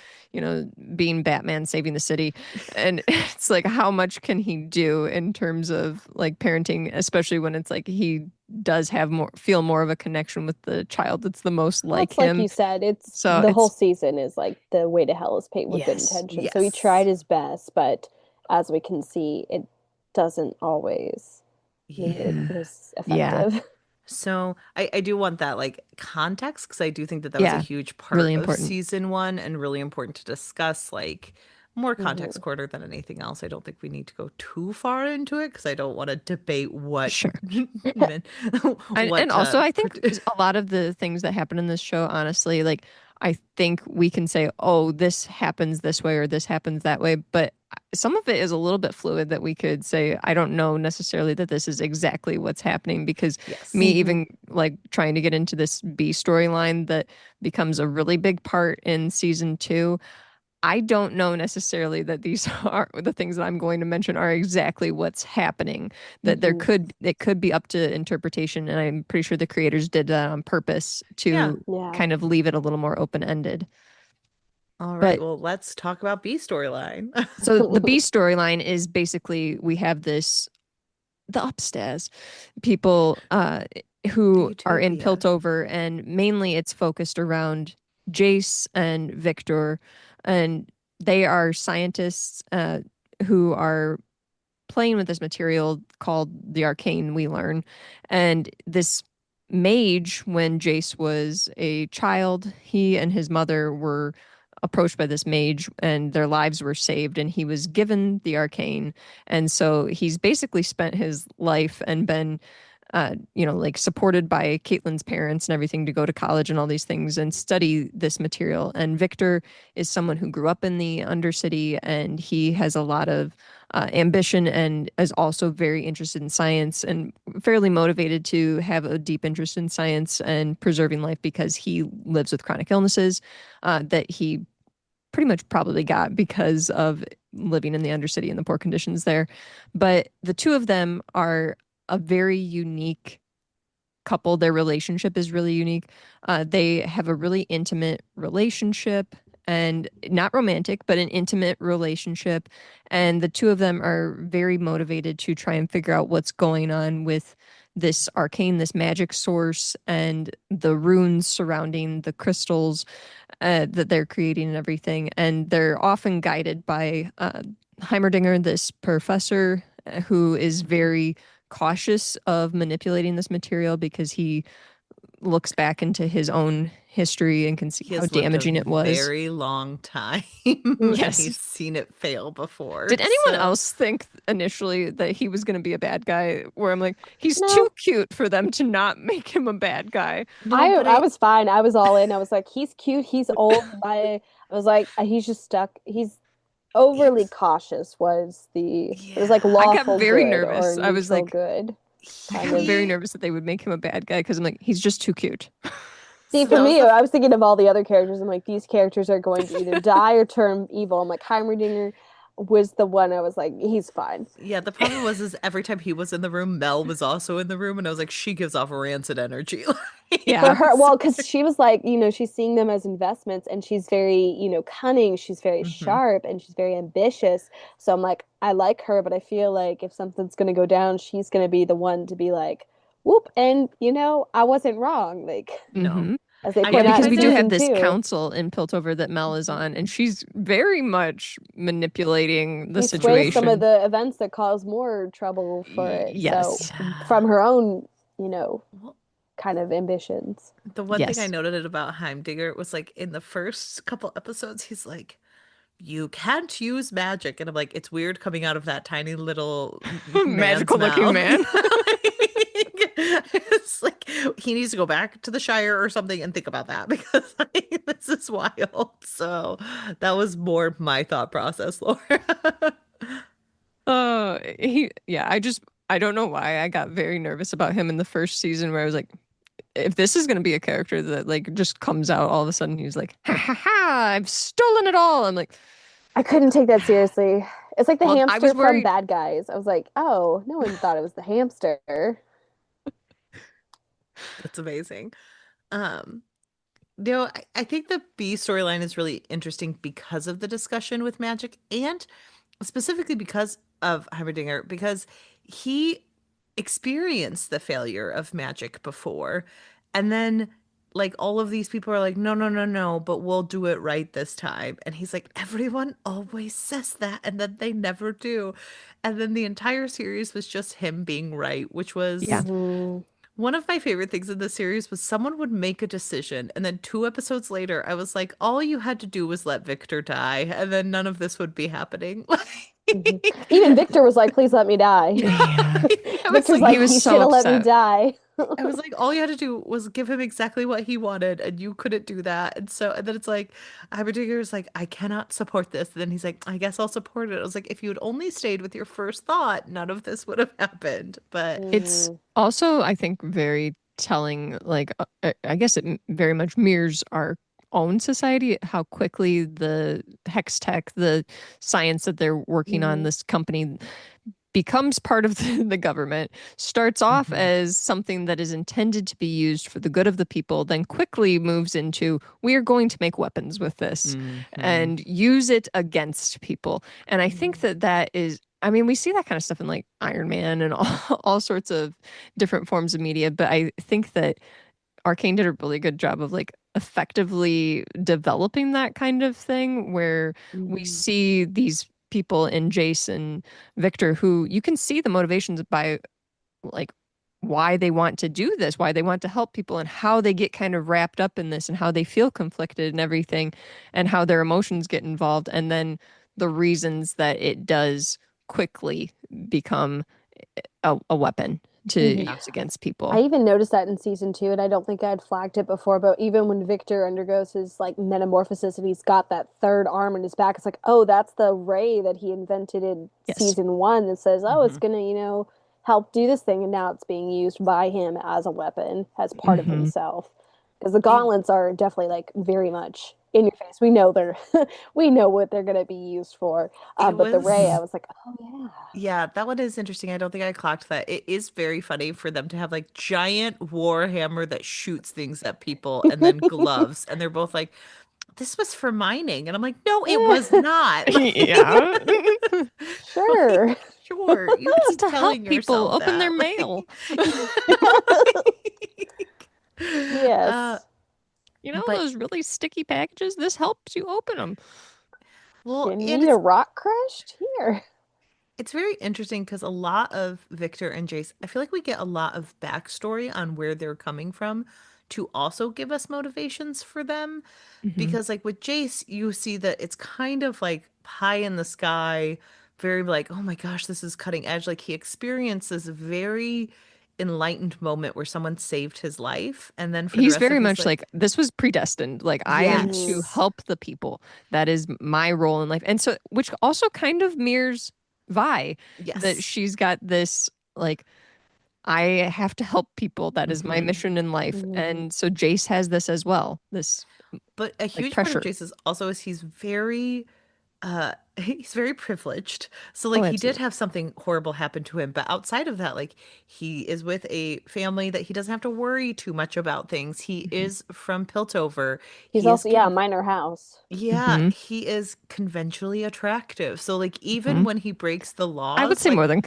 being Batman saving the city. And it's like how much can he do in terms of like parenting, especially when it's like he does have feel more of a connection with the child that's the most well, like it's like him. you said, it's So the whole it's season is like the way to hell is paved with good yes. intentions. So he Yes. tried his best, but as we can see, it doesn't always mean it Yeah. was Yeah. effective. So I do want that like context because I do think that that was a Yeah. huge Really part of important. season one and really important to discuss. Like more context Hmm. quarter than anything else. I don't think we need to go too far into it because I don't want to debate what Sure. men, And what also, I think a lot of the things that happen in this show, honestly, like I think we can say, oh, this happens this way or this happens that way, but some of it is a little bit fluid that we could say, I don't know necessarily that this is exactly what's happening because me yes. Hmm. even like trying to get into this B storyline that becomes a really big part in season two. I don't know necessarily that these are the things that I'm going to mention are exactly what's happening. That Hmm. it could be up to interpretation, and I'm pretty sure the creators did that on purpose Yeah. to Yeah. kind of leave it a little more open ended. All right. But Well, let's talk about B storyline. so the B storyline is basically we have the upstairs people The who are in utopia. Piltover, and mainly it's focused around Jace and Victor, and they are scientists who are playing with this material called the Arcane, we learn. And this mage, when Jace was a child, he and his mother were approached by this mage and their lives were saved and he was given the arcane, and so he's basically spent his life and been like supported by Caitlin's parents and everything to go to college and all these things and study this material. And Victor is someone who grew up in the Undercity and he has a lot of ambition and is also very interested in science and fairly motivated to have a deep interest in science and preserving life because he lives with chronic illnesses that he pretty much probably got because of living in the Undercity and the poor conditions there. But the two of them are a very unique couple. Their relationship is really unique. They have a really intimate relationship and not romantic, but an intimate relationship. And the two of them are very motivated to try and figure out what's going on with this arcane, this magic source, and the runes surrounding the crystals that they're creating and everything. And they're often guided by Heimerdinger, this professor who is very cautious of manipulating this material because he looks back into his own history and can see He how has lived a damaging it was. very long time and Hmm. Yes. he's seen it fail before. Did anyone So, else think initially that he was going to be a bad guy? Where I'm like, he's too No, cute for them to not make him a bad guy. no, but I was fine. I was all in. I was like, he's cute, he's old. I was like, he's just stuck. He's overly yes. cautious was the it was like Yeah. I got lawful very good or nervous. I was neutral like, good I kind got of. very He, nervous that they would make him a bad guy because I'm like, he's just too cute. See, so for that was me, the I was thinking of all the other characters. I'm like, these characters are going to either die or turn evil. I'm like, Heimerdinger was the one I was like, he's fine. yeah, the problem was is every time he was in the room, Mel was also in the room and I was like, she gives off rancid energy. For Yeah. her, well, because she was like, she's seeing them as investments and she's very, cunning, she's very Hmm. sharp and she's very ambitious. So I'm like, I like her, but I feel like if something's going to go down, she's going to be the one to be like, whoop, and I wasn't wrong. Like, No. Hmm. as they I Yeah, point think out because in we do have season this two. council in Piltover that Mel is on, and she's very much manipulating the She sways some of situation. the events that cause more trouble for it. So Yes. from yeah. her own, you know, Well, kind of ambitions. the one thing I Yes. noted about Heimdinger was like in the first couple episodes, he's like, you can't use magic. And I'm like, it's weird coming out of that tiny little man's Magical looking mouth. man. It's like he needs to go back to the Shire or something and think about that because like, this is wild. So that was more my thought process, Laura. I don't know why I got very nervous about him in the first season where I was like, if this is going to be a character that like just comes out all of a sudden, he's like, ha ha ha, I've stolen it all. I'm like, I couldn't take that seriously. It's like the well, I was hamster from worried. Bad Guys. I was like, oh, no one thought it was the hamster. That's amazing. Um, No, I think the B storyline is really interesting because of the discussion with magic and specifically because of Heimerdinger, because he experienced the failure of magic before. And then, like, all of these people are like, no, no, no, no, but we'll do it right this time. And he's like, everyone always says that, and then they never do. And then the entire series was just him being right, which Yeah. was Hmm. one of my favorite things in the series was someone would make a decision, and then 2 episodes later, I was like, all you had to do was let Victor die, and then none of this would be happening. Hmm. Even Victor was like, please let me die. Yeah. I was Victor's like, He like, was he so should have let me upset. die. I was like, all you had to do was give him exactly what he wanted, and you couldn't do that. And then it's like, Heimerdinger is like, I cannot support this. And then he's like, I guess I'll support it. I was like, if you had only stayed with your first thought, none of this would have happened. But It's Hmm. also, I think, very telling. Like, I guess it very much mirrors our own society, how quickly the hex tech, the science that they're working on, Hmm. this company becomes part of the government, starts off Mhm. as something that is intended to be used for the good of the people, then quickly moves into, we are going to make weapons with this Mhm. and use it against people. And I think Hmm. that that is, I mean, we see that kind of stuff in like Iron Man and all sorts of different forms of media, but I think that Arcane did a really good job of like effectively developing that kind of thing where we Hmm. see these people in Jason, Victor, who you can see the motivations by like why they want to do this, why they want to help people, and how they get kind of wrapped up in this and how they feel conflicted and everything, and how their emotions get involved. And then the reasons that it does quickly become a weapon to Hmm. Yeah. use against I people. even noticed that in season two, and I don't think I'd flagged it before, but even when Victor undergoes his like metamorphosis and he's got that third arm in his back, it's like, oh, that's the ray that he invented in Yes. season one that says, oh, it's Mhm. gonna, help do this thing, and now it's being used by him as a weapon, as part of Hmm. himself. Because the It gauntlets are definitely like very much in your face. We know they're we know what they're gonna be used for. it But the ray, I was was like, oh yeah. yeah, that one is interesting. I don't think I clocked that. It is very funny for them to have like giant war hammer that shoots things at people and then gloves. And they're both like, this was for mining. And I'm like, no, it was not. Yeah. Sure. Sure, you It's keep to help telling people yourself open their that. mail. Uh, Yes. You know but those really sticky packages? This helps you open them. well, You and need a rock crushed? Here. it's very interesting because a lot of Victor and Jace, I feel like we get a lot of backstory on where they're coming from to also give us motivations for them. Hmm. Because, like, with Jace, you see that it's kind of like pie in the sky, very like, oh my gosh, this is cutting edge. Like, he experienced this very enlightened moment where someone saved his life. And then for the He's rest very of his much life, like, this was predestined. Like, I am to Hmm. yes. help the people. That is my role in life. And so, which also kind of mirrors Vi, that Yes. she's got this, like, I have to help people. That is my Hmm. mission in life. Hmm. And so Jace has this as well, this But a like huge part of pressure. Jace is also is he's very privileged. So Oh, like he did absolutely. have something horrible happen to him, but outside of that, like he is with a family that he doesn't have to worry too much about things. He Hmm. is from Piltover. He's He is also, yeah, minor house. yeah, Hmm. he is conventionally attractive. So like even Hmm. when he breaks the I would laws, say like more than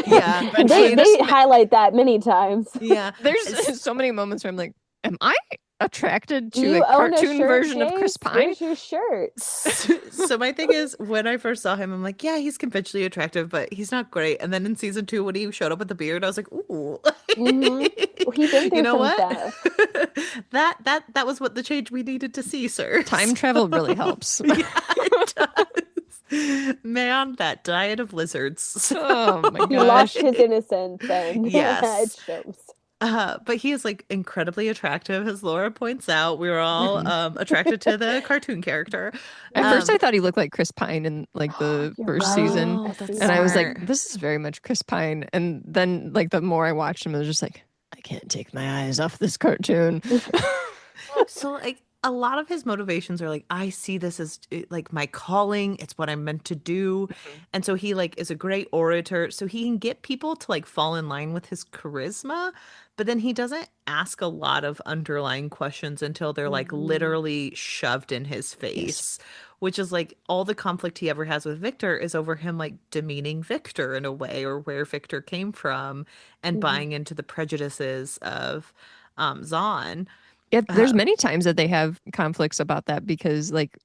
yeah, they conventionally. they highlight that many times. yeah. There's It's- so many moments where I'm like, am I attracted to You a own a cartoon shirt, version of Chris Jace? Pine? Where's your shirt? So my thing is, when I first saw him, I'm like, yeah, he's conventionally attractive, but he's not great. And then in season two, when he showed up with the beard, I was like, ooh, Hmm. Well, he's been you through know some what? stuff. That was what the change we needed to see, sirs. Time travel really helps. Yeah, it does. Man, that diet of lizards. So, Oh my He lost gosh. his innocence, and it yes. shows. But he is like incredibly attractive, as Laura points out. We were all Mhm. attracted to the cartoon character. At first, Um, I thought he looked like Chris Pine in like the You're first right. season, I oh, see that's and I was that. like, smart. "This is very much Chris Pine." And then, like the more I watched him, I was just like, "I can't take my eyes off this cartoon." So like a lot of his motivations are like I see this as like my calling, it's what I'm meant to do. Mhm. And so he like is a great orator, so he can get people to like fall in line with his charisma, but then he doesn't ask a lot of underlying questions until they're like Hmm. literally shoved in his Yes. face, which is like all the conflict he ever has with Victor is over him like demeaning Victor in a way or where Victor came from and Hmm. buying into the prejudices of Zahn. Yeah, there's Uh, many times that they have conflicts about that because, like,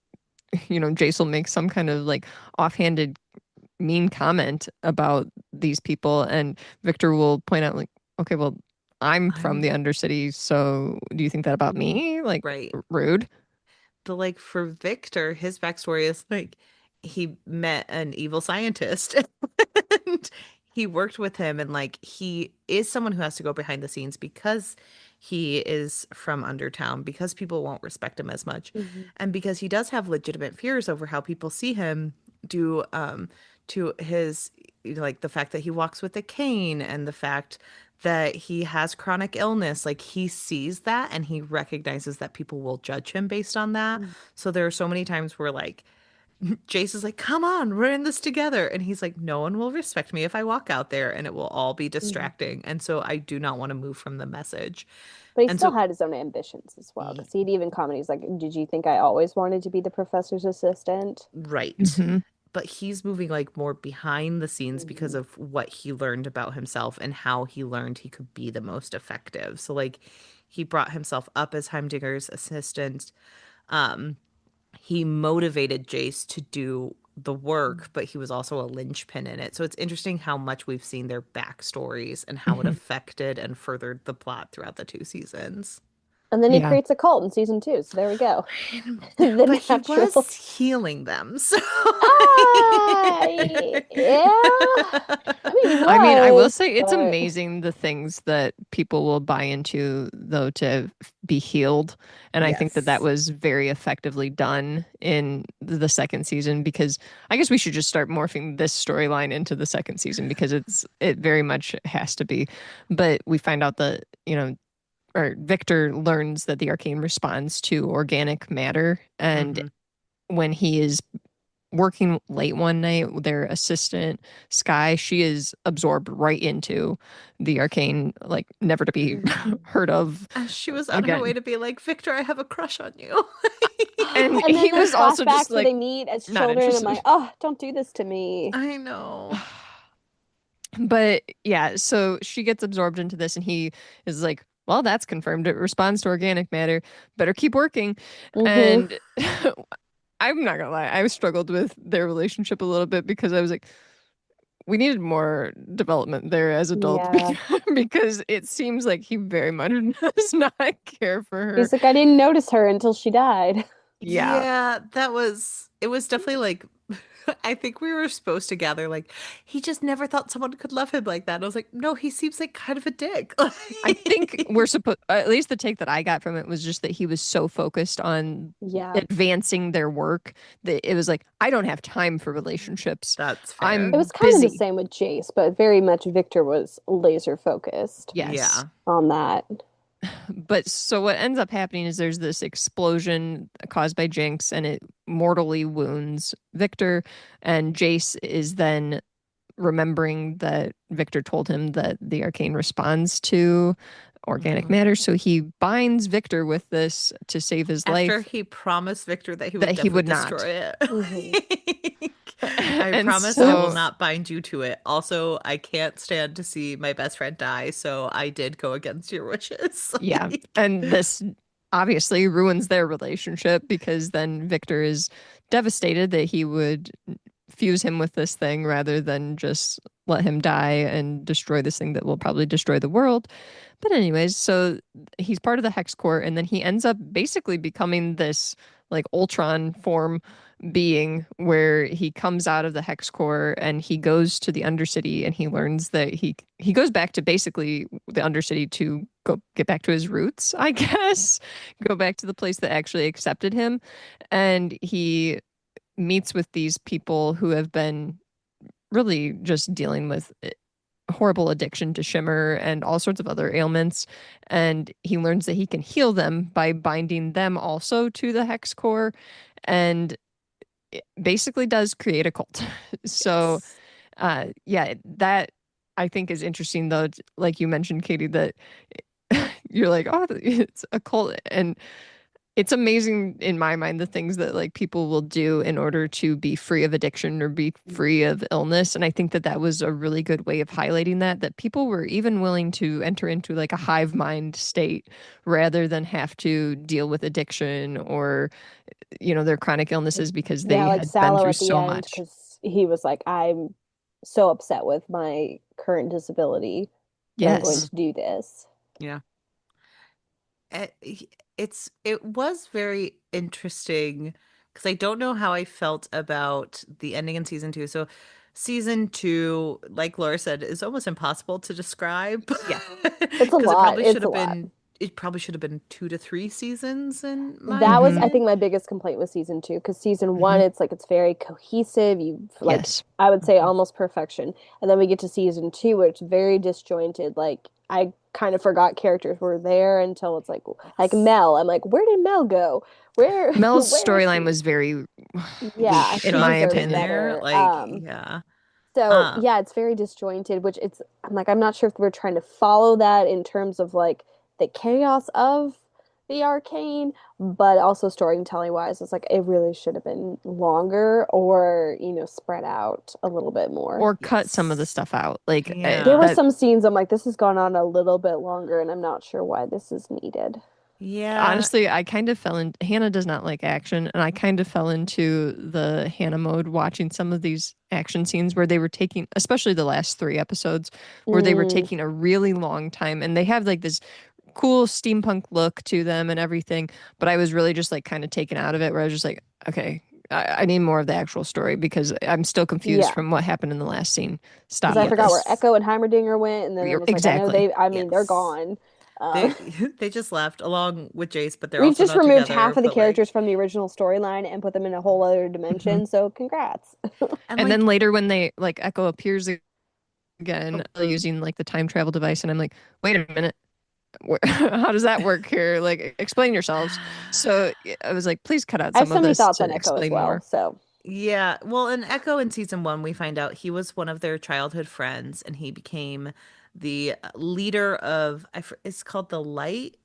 Jace will make some kind of like offhanded mean comment about these people, and Victor will point out, like, okay, well, I'm from I'm the Undercity, so do you think that about Hmm. me? Like, right. rude. But like for Victor, his backstory is like he met an evil scientist and he worked with him and like he is someone who has to go behind the scenes because he is from Undertown, because people won't respect him as much. Hmm. And because he does have legitimate fears over how people see him due to his like the fact that he walks with a cane and the fact that he has chronic illness. Like he sees that and he recognizes that people will judge him based on that. So there are so many times where like Jace is like, come on, we're in this together. And he's like, no one will respect me if I walk out there and it will all be Hmm. distracting. And so I do not want to move from the message. But he And still so, had his own ambitions as well, y- because he'd even comment. He's like, "Did you think I always wanted to be the professor's assistant?" right. Hmm. But he's moving like more behind the scenes because Hmm. of what he learned about himself and how he learned he could be the most effective. So like he brought himself up as Heimdinger's assistant. Um, he motivated Jace to do the work, but he was also a linchpin in it. So it's interesting how much we've seen their backstories and how it Hmm. affected and furthered the plot throughout the two seasons. And then he Yeah. creates a cult in season two. So there we go. The But he natural. was healing them. So Ah, yeah. I mean, he I mean, I will was, say it's but amazing the things that people will buy into, though, to be healed. And I think that that yes. was very effectively done in the second season because I guess we should just start morphing this storyline into the second season because it very much has to be. But we find out that, or Victor learns that the arcane responds to organic matter. And Hmm. when he is working late one night, their assistant, Sky, she is absorbed right into the arcane, like never to be Mhm. heard of She was on her way again. to be like, Victor, I have a crush on you. And And then he those was also just flashbacks where like they meet as not children, I'm like, interested. oh, don't do this to me. I know. But yeah, so she gets absorbed into this, and he is like, well, that's confirmed. It responds to organic matter. Better keep working. Hmm. And I'm not gonna lie, I struggled with their relationship a little bit because I was like, we needed more development there as adults Yeah. because it seems like he very much does not care for her. He's like, I didn't notice her until she died. Yeah. Yeah, it was definitely like I think we were supposed to gather like he just never thought someone could love him like that. And I was like, no, he seems like kind of a dick. I think we're supposed, at least the take that I got from it was just that he was so focused on Yeah. advancing their work that it was like, I don't have time for relationships. That's fair. It was I'm kind of the busy. same with Jace, but very much Victor was laser focused Yes. Yeah. on that. But so what ends up happening is there's this explosion caused by Jinx and it mortally wounds Victor. And Jace is then remembering that Victor told him that the arcane responds to organic Mhm. matter. So he binds Victor with this to save his After life he promised Victor that he would that he definitely would not. destroy it. Hmm. I And promise I will so, not bind you to it. Also, I can't stand to see my best friend die, so I did go against your wishes. yeah. Like, And this obviously ruins their relationship because then Victor is devastated that he would fuse him with this thing rather than just let him die and destroy this thing that will probably destroy the world. But anyways, so he's part of the Hex Corps, and then he ends up basically becoming this like Ultron form being where he comes out of the Hex Corps and he goes to the Undercity and he learns that he goes back to basically the Undercity to go get back to his roots, I guess. Go back to the place that actually accepted him. And he meets with these people who have been really just dealing with horrible addiction to shimmer and all sorts of other ailments. And he learns that he can heal them by binding them also to the hex core and it basically does create a cult. So, Yes. yeah, that I think is interesting though. Like you mentioned, Katie, that you're like, oh, it's a cult. And it's amazing in my mind the things that like people will do in order to be free of addiction or be free of illness. And I think that that was a really good way of highlighting that people were even willing to enter into like a hive mind state rather than have to deal with addiction or their chronic illnesses because Yeah, they like had been Sallow through at the so end much. because he was like, I'm so upset with my current disability that I'm going Hmm. Yes. to do this. Yeah. It, it was very interesting because I don't know how I felt about the ending in season two. So season two, like Laura said, is almost impossible to describe Yeah. It's a because lot. It's a have lot. been it probably should have been 2 to 3 seasons in my That was, I Hmm. think, opinion. my biggest complaint with season two because season one, Hmm. it's like it's very cohesive. You like, Yes. I would say Mhm. almost perfection, and then we get to season two, where it's very disjointed. Like I kind of forgot characters were there until it's like Yes. Mel. I'm like, where did Mel go? Where Mel's where is storyline she? was very Yeah, She I weak, think in he my should have deserves been opinion. there. better. Like, yeah. So Um, yeah, it's very disjointed, which it's I'm like I'm not sure if we're trying to follow that in terms of like the chaos of the arcane, but also storytelling wise, it's like it really should have been longer or, spread out a little bit more. Or cut some of the yes. stuff out. Like There Yeah. were that some scenes I'm like, this has gone on a little bit longer and I'm not sure why this is needed. Yeah. honestly, I kind of fell in. Hannah does not like action, and I kind of fell into the Hannah mode watching some of these action scenes where they were taking, especially the last three episodes, where they were Mm, taking a really long time, and they have like this cool steampunk look to them and everything. But I was really just like kind of taken out of it, where I was just like, okay, I need more of the actual story because I'm still confused yeah. from what happened in the last scene. Because Stop I with forgot where this. Yes. Echo and Heimerdinger went, and then I was like, I know Exactly. they're Yes. gone. They Um, they just left along with Jace, but they're we've also just not removed half together. of the But characters like, from the original storyline and put them in a whole other Mhm. dimension. So congrats. and And then like, later when they like Echo appears again oh, using like the time travel device, and I'm like, wait a minute, how does that work here? Like, explain yourselves. So I was like, please cut out I have some so of many this thoughts on to Echo as explain well. more. So yeah. Well, in Echo in season one, we find out he was one of their childhood friends, and he became the leader of it's called the Light.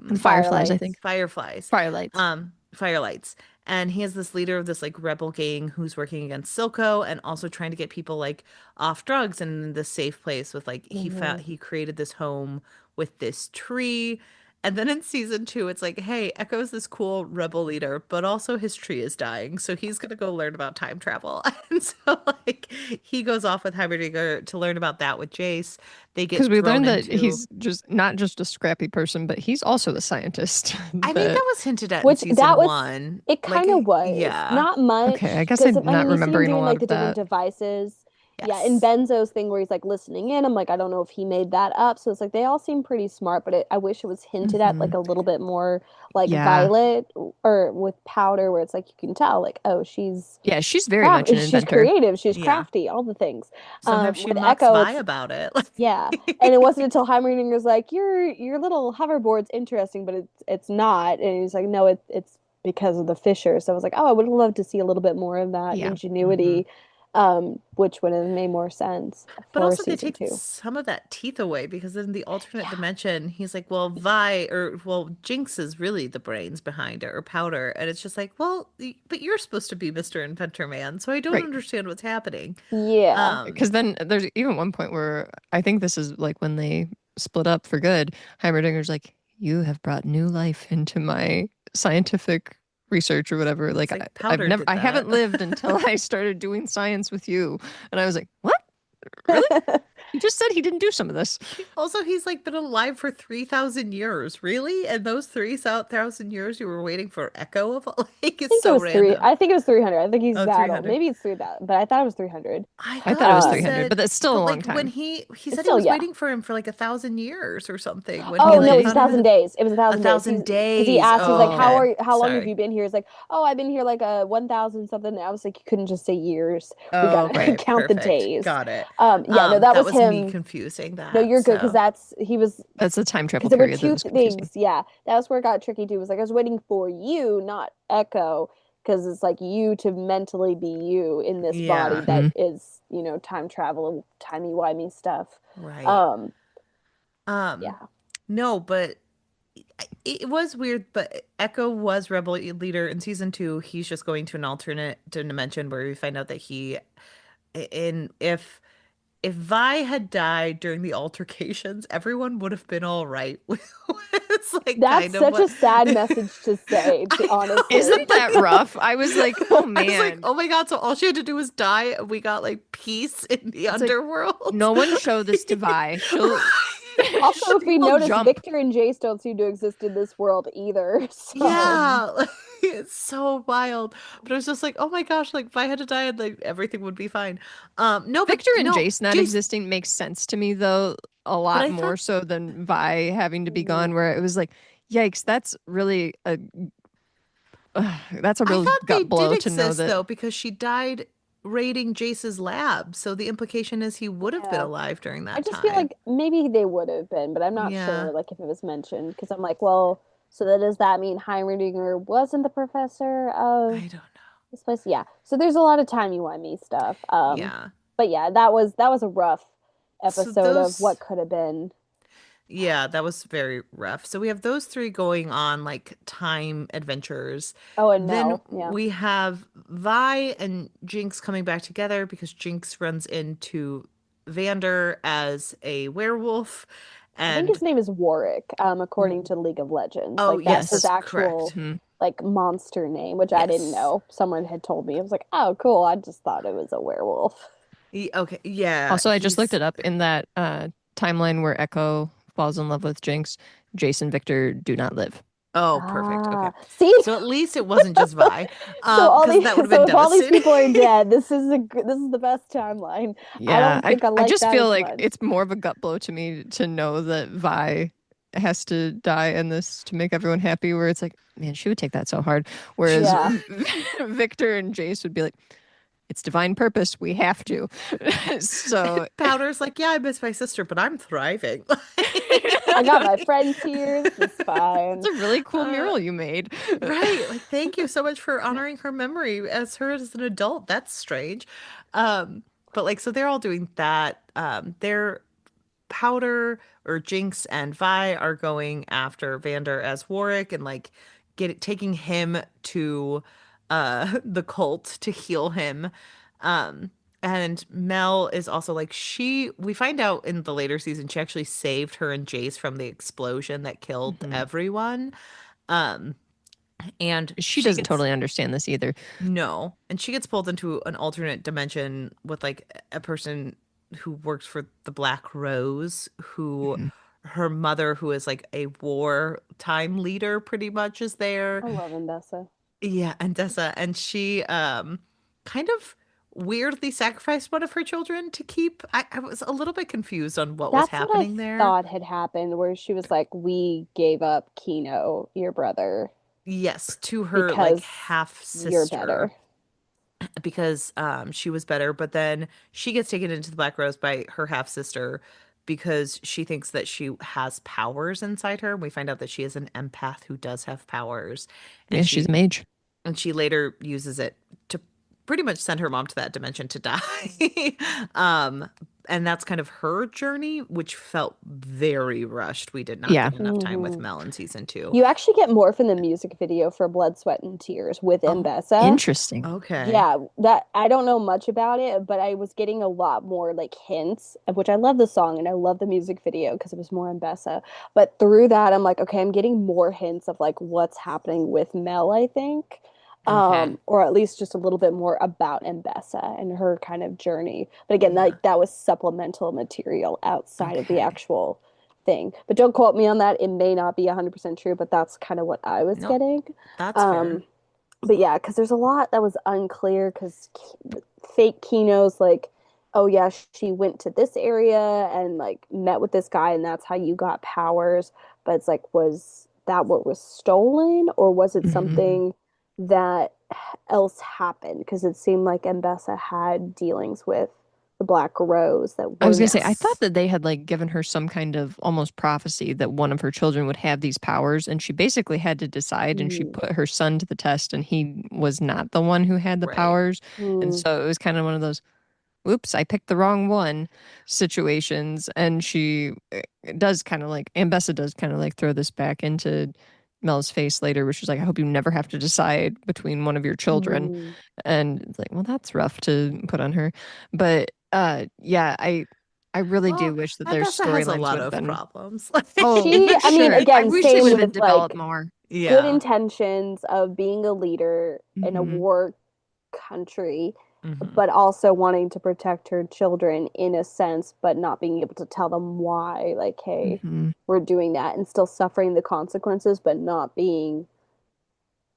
And Um, Fireflies, I Firelights. think. Fireflies, Firelights. Firelights. And he is this leader of this like rebel gang who's working against Silco and also trying to get people like off drugs and in this safe place with like Hmm. he created this home with this tree. And then in season two, it's like, hey, Echo's this cool rebel leader, but also his tree is dying. So he's gonna go learn about time travel. And so like he goes off with Heimerdinger to learn about that with Jace. They Because get we thrown learned that into he's just not just a scrappy person, but he's also a scientist. I think that that was hinted at in Which that season was, one. it Like, kind of was yeah. not okay, I much guess because I'm I not mean you see him remembering a doing lot like of the different that. devices. Yeah, in Yes. Benzo's thing where he's like listening in, I'm like I don't know if he made that up. So it's like they all seem pretty smart, but I wish it was hinted at like Hmm. a little bit more like Yeah. Violet or with Powder where it's like you can tell like oh Yeah, she's very much craft an she's inventor. creative, she's Yeah. crafty, all the things. Sometimes she With mocks Echo Vi it's about it. yeah, and it wasn't until Heimerdinger's like, your little hoverboard's interesting, but it's not." And he's like, "No, it's because of the fissure." So I was like, "Oh, I would love to see a little bit more of that Yeah. Hmm. ingenuity, which would have made more sense But for also they season take two." some of that teeth away because in the alternate Yeah. dimension, he's like, well, Vi or well, Jinx is really the brains behind it or Powder. And it's just like, well, but you're supposed to be Mr. Inventor Man, so I don't Right. understand what's happening. Yeah. Because then there's even one point where I think this is like when they split up for good. Heimerdinger's like, you have brought new life into my scientific research or whatever. Like It's like I've Powder never, did I haven't that. lived until I started doing science with you. And I was like, what? Really? He just said he didn't do some of this. Also, he's like been alive for 3,000 years. Really? And those 3,000 years you were waiting for Echo of like it's think it so was three. random. I think it was 300. I think he's Oh, that old. 300. Maybe it's 3,000, but I thought it was 300. I I thought thought it he was Um, 300, said, but that's still a but long like when time. he it's said he still, was yeah. waiting for him for like 1,000 years or something when he Oh Oh, no, like it did was a he? found him thousand in days. It was a a thousand days. thousand Because he days. asked, he's like, Oh, "How okay. are how long have Sorry. you been here?" He's like, "Oh, I've been here like a 1,000 something." And I was like, "You couldn't just say years. We Oh, gotta okay. count the Perfect. days." Got it. Yeah, no, that That was was me him. confusing No, that. you're good because So, that's he was That's the time because travel there were period that two was confusing. things. Yeah, that was where it got tricky too. Was like I was waiting for you, not Echo, because it's like you to mentally be you in this body yeah, that Hmm. is, time travel and timey wimey stuff. right. Um, Um, yeah, no, but it was weird, but Echo was rebel leader in season two. He's just going to an alternate dimension where we find out that he in if Vi had died during the altercations, everyone would have been all right. It's like that's kind of such what a sad message to say. I know. Isn't that rough? I was like, oh I was like, man. oh my God, so all she had to do was die and we got like peace in the It's like, underworld. no one show this to Vi. Also, if we She'll notice, jump. Victor and Jace don't seem to exist in this world either. So Mhm. Yeah, like, it's so wild. But it was just like, oh my gosh, like if I had to die, like everything would be fine. No, but Victor and no, Jace not Jace, existing makes sense to me though, a but lot I thought more so than Vi having to be mhm. gone, where it was like, yikes, that's a I real thought they gut did blow to know exist that though, because she died raiding Jace's lab. So the implication is he would have been Yeah. alive during I that just feel time. like maybe they would have been, but I'm not Yeah, sure, like if it was mentioned, because I'm like, well, so that does that mean Heimerdinger wasn't the professor of I don't know. this place? Yeah. So there's a lot of timey-wimey stuff. Yeah. But yeah, that was a rough So episode of those what could have been. Yeah, that was very rough. So we have those three going on like time adventures. Oh, and Then Mel, yeah. we have Vi and Jinx coming back together because Jinx runs into Vander as a werewolf. I think And his name is Warwick, according to League of Legends. oh, Like that's yes, his yes. that's actual correct. Hmm. like monster name, which I didn't Yes. know. Someone had told me. I was like, oh, cool. I just thought it was a werewolf. Okay, yeah, Also, I just looked he's it up in that timeline where Echo falls in love with Jinx. Jace and Victor do not live. oh, perfect. Okay. Ah, see, So at least it wasn't just Vi, so all because that would these, have been so if all these devastating. people are dead, this is the best timeline. I Yeah, don't think I I like just that feel as like much. it's more of a gut blow to me to know that Vi has to die in this to make everyone happy. Where it's like, man, she would take that so hard. Whereas Yeah, Victor and Jace would be like, it's divine purpose. We have to. So Powder's like, yeah, I miss my sister, but I'm thriving. I got my friends here. This is it's fine. a really cool uh, mural you made. right. Like, thank you so much for honoring her memory as her as an adult. That's strange. But like, so they're all doing that. They're Powder or Jinx and Vi are going after Vander as Warwick and like taking him to the cult to heal him. Um and Mel is also like we find out in the later season she actually saved her and Jace from the explosion that killed Mhm. everyone. Um and She she doesn't gets totally understand this either. no, and she gets pulled into an alternate dimension with like a person who works for the Black Rose, who Mhm. her mother, who is like a wartime leader, pretty much is there. I love Andessa. Yeah, and Dessa, and she kind of weirdly sacrificed one of her children to keep. I was a little bit confused on what was That's what I happening there. thought had happened, where she was like, "We gave up Kino, your brother, Yes, to her like because half you're sister better." because she was better, but then she gets taken into the Black Rose by her half sister because she thinks that she has powers inside her. We find out that she is an empath who does have powers, and Yeah, she's she a mage. and she later uses it to pretty much sent her mom to that dimension to die. um, and that's kind of her journey, which felt very rushed. We did not Yeah. get enough time with Hmm. Mel in season two. You actually get more from the music video for Blood, Sweat, and Tears with Oh, Mbessa. Interesting. okay. Yeah, that I don't know much about it, but I was getting a lot more like hints, of which I love the song and I love the music video because it was more Mbessa. But through that, I'm like, okay, I'm getting more hints of like what's happening with Mel, I think. Okay. Or at least just a little bit more about Mbessa and her kind of journey. But again, Yeah. like that was supplemental material outside of the Okay. actual thing. But don't quote me on that. It may not be 100% true, but that's kind of what I was Nope. getting. That's fair. Um, but yeah, because there's a lot that was unclear because fake Kino's like, oh yeah, she went to this area and like met with this guy and that's how you got powers. But it's like, was that what was stolen or was it Hmm. Hmm. something that else happened? Because it seemed like Mbessa had dealings with the Black Rose that I was gonna weren't. say, I thought Yes. that they had like given her some kind of almost prophecy that one of her children would have these powers, and she basically had to decide, and she Mm, put her son to the test, and he was not the one who had the Right. powers. And mm, so it was kind of one of those, oops, I picked the wrong one situations. And she does kind of like, Ambessa does kind of like throw this back into Mel's face later, where she's like, I hope you never have to decide between one of your children. mm. And it's like, well, that's rough to put on her. But yeah, I really do Well, wish that their Ambessa has a storylines lot would have of been, problems. oh, She, for I mean, sure. I again, wish they would same have been with developed like more. good Yeah. intentions of being a leader in a Hmm. war country, Hmm. but also wanting to protect her children in a sense, but not being able to tell them why, like, hey, Hmm. we're doing that, and still suffering the consequences, but not being